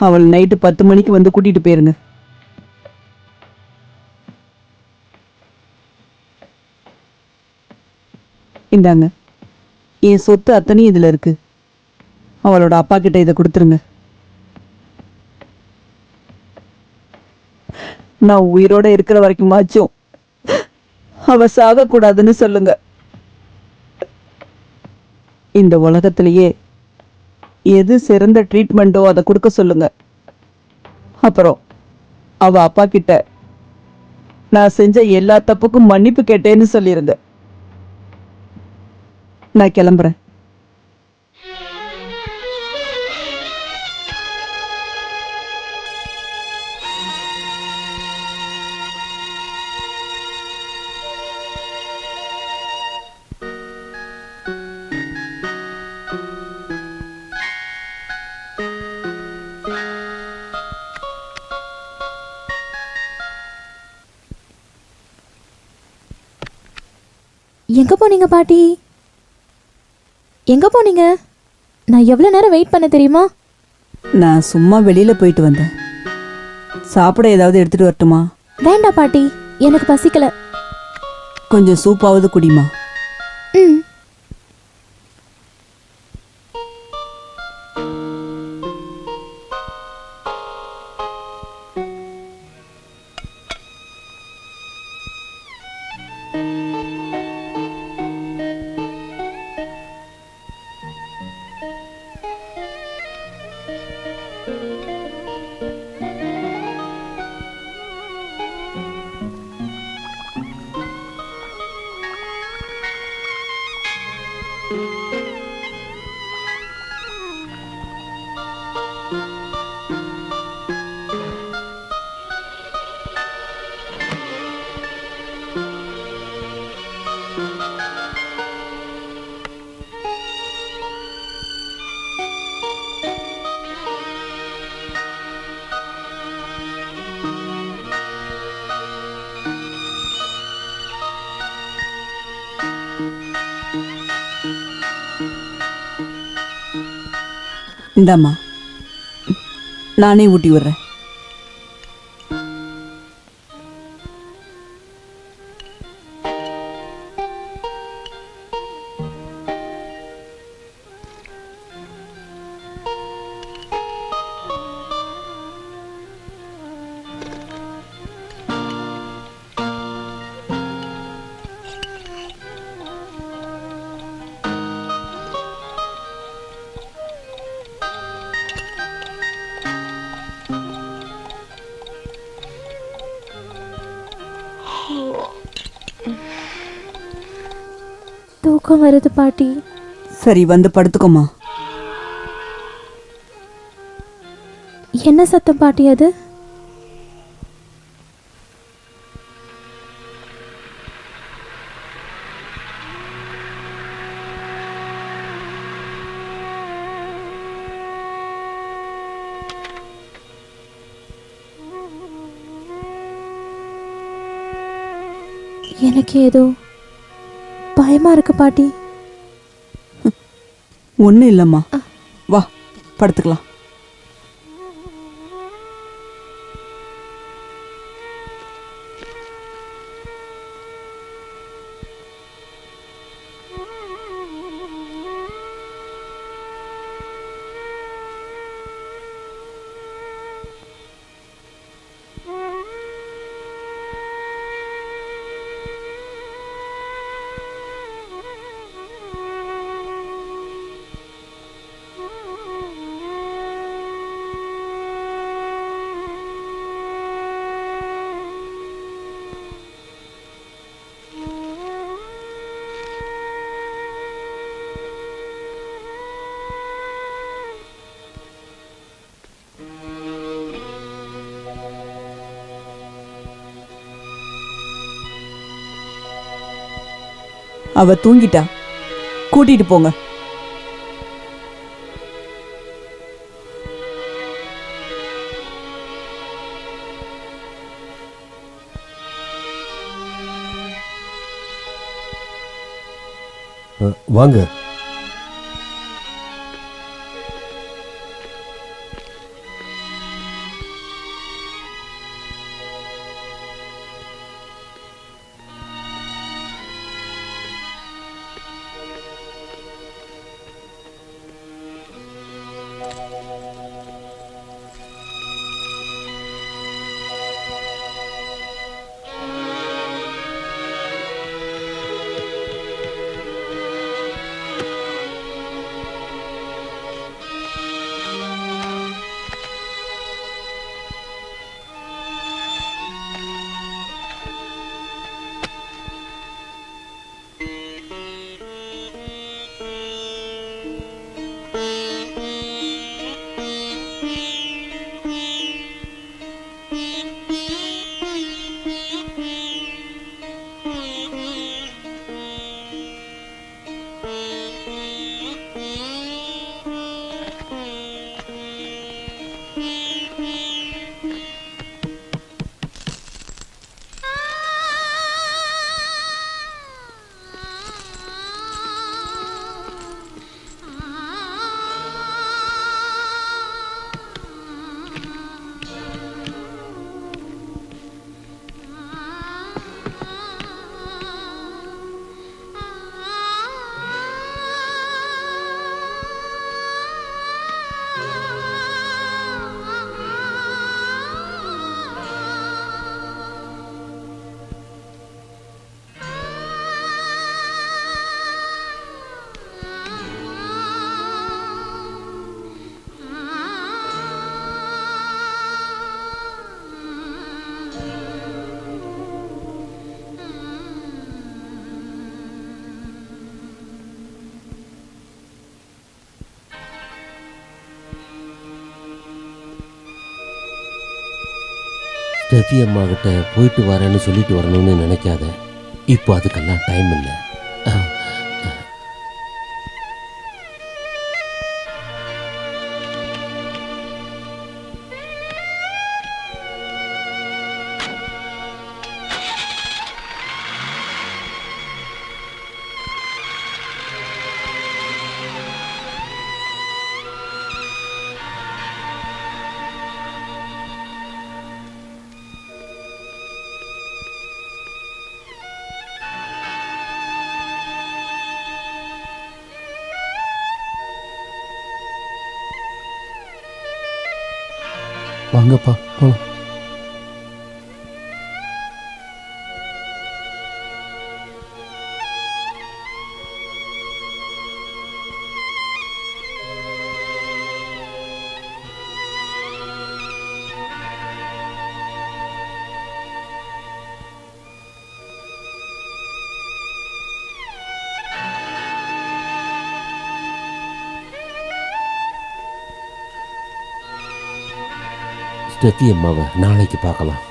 அவள் நைட்டு 10 மணிக்கு வந்து கூட்டிட்டு போயிருங்க. இந்தாங்க, என் சொத்து அத்தனையும் இதுல இருக்கு. அவளோட அப்பா கிட்ட இதை கொடுத்துருங்க. நான் உயிரோட இருக்கிற வரைக்குமாச்சும் அவ சாக கூடாதுன்னு சொல்லுங்க. இந்த உலகத்திலேயே எது சிறந்த ட்ரீட்மெண்ட்டோ அதை கொடுக்க சொல்லுங்க. அப்புறம் அவ அப்பா கிட்ட நான் செஞ்ச எல்லா தப்புக்கும் மன்னிப்பு கேட்டேன்னு சொல்லிருங்க. நான் கிளம்புறேன். எங்க போனீங்க பாட்டி? எங்க போனீங்க? நான் எவ்வளவு நேரம் வெயிட் பண்ண தெரியுமா? நான் சும்மா வெளியில போயிட்டு வந்தேன். சாப்பிட ஏதாவது எடுத்துட்டு வரட்டுமா? வேண்டாம் பாட்டி, எனக்கு பசிக்கல. கொஞ்சம் சூப்பாவது குடிமா. ம். இந்தாம்மா, நானே ஊட்டி விடுறேன். தூக்கம் வருது பாட்டி. சரி, வந்து படுத்துக்கோமா. என்ன சத்தம் பாட்டி அது? எனக்கு ஏதோ பயமா இருக்கு பாட்டி. ஒன்றும் இல்லைம்மா, வா படுத்துக்கலாம். அவ தூங்கிட்டா, கூட்டிட்டு போங்க. வாங்க. ஸ்டெஃபி அம்மா கிட்ட போயிட்டு வரேன்னு சொல்லிட்டு வரணும்னு நினைக்காத. இப்போ அதுக்கெல்லாம் டைம் இல்லை. வாங்கப்பா போலாம். ஸ்டெஃபி அம்மாவை நாளைக்கு பார்க்கலாம்.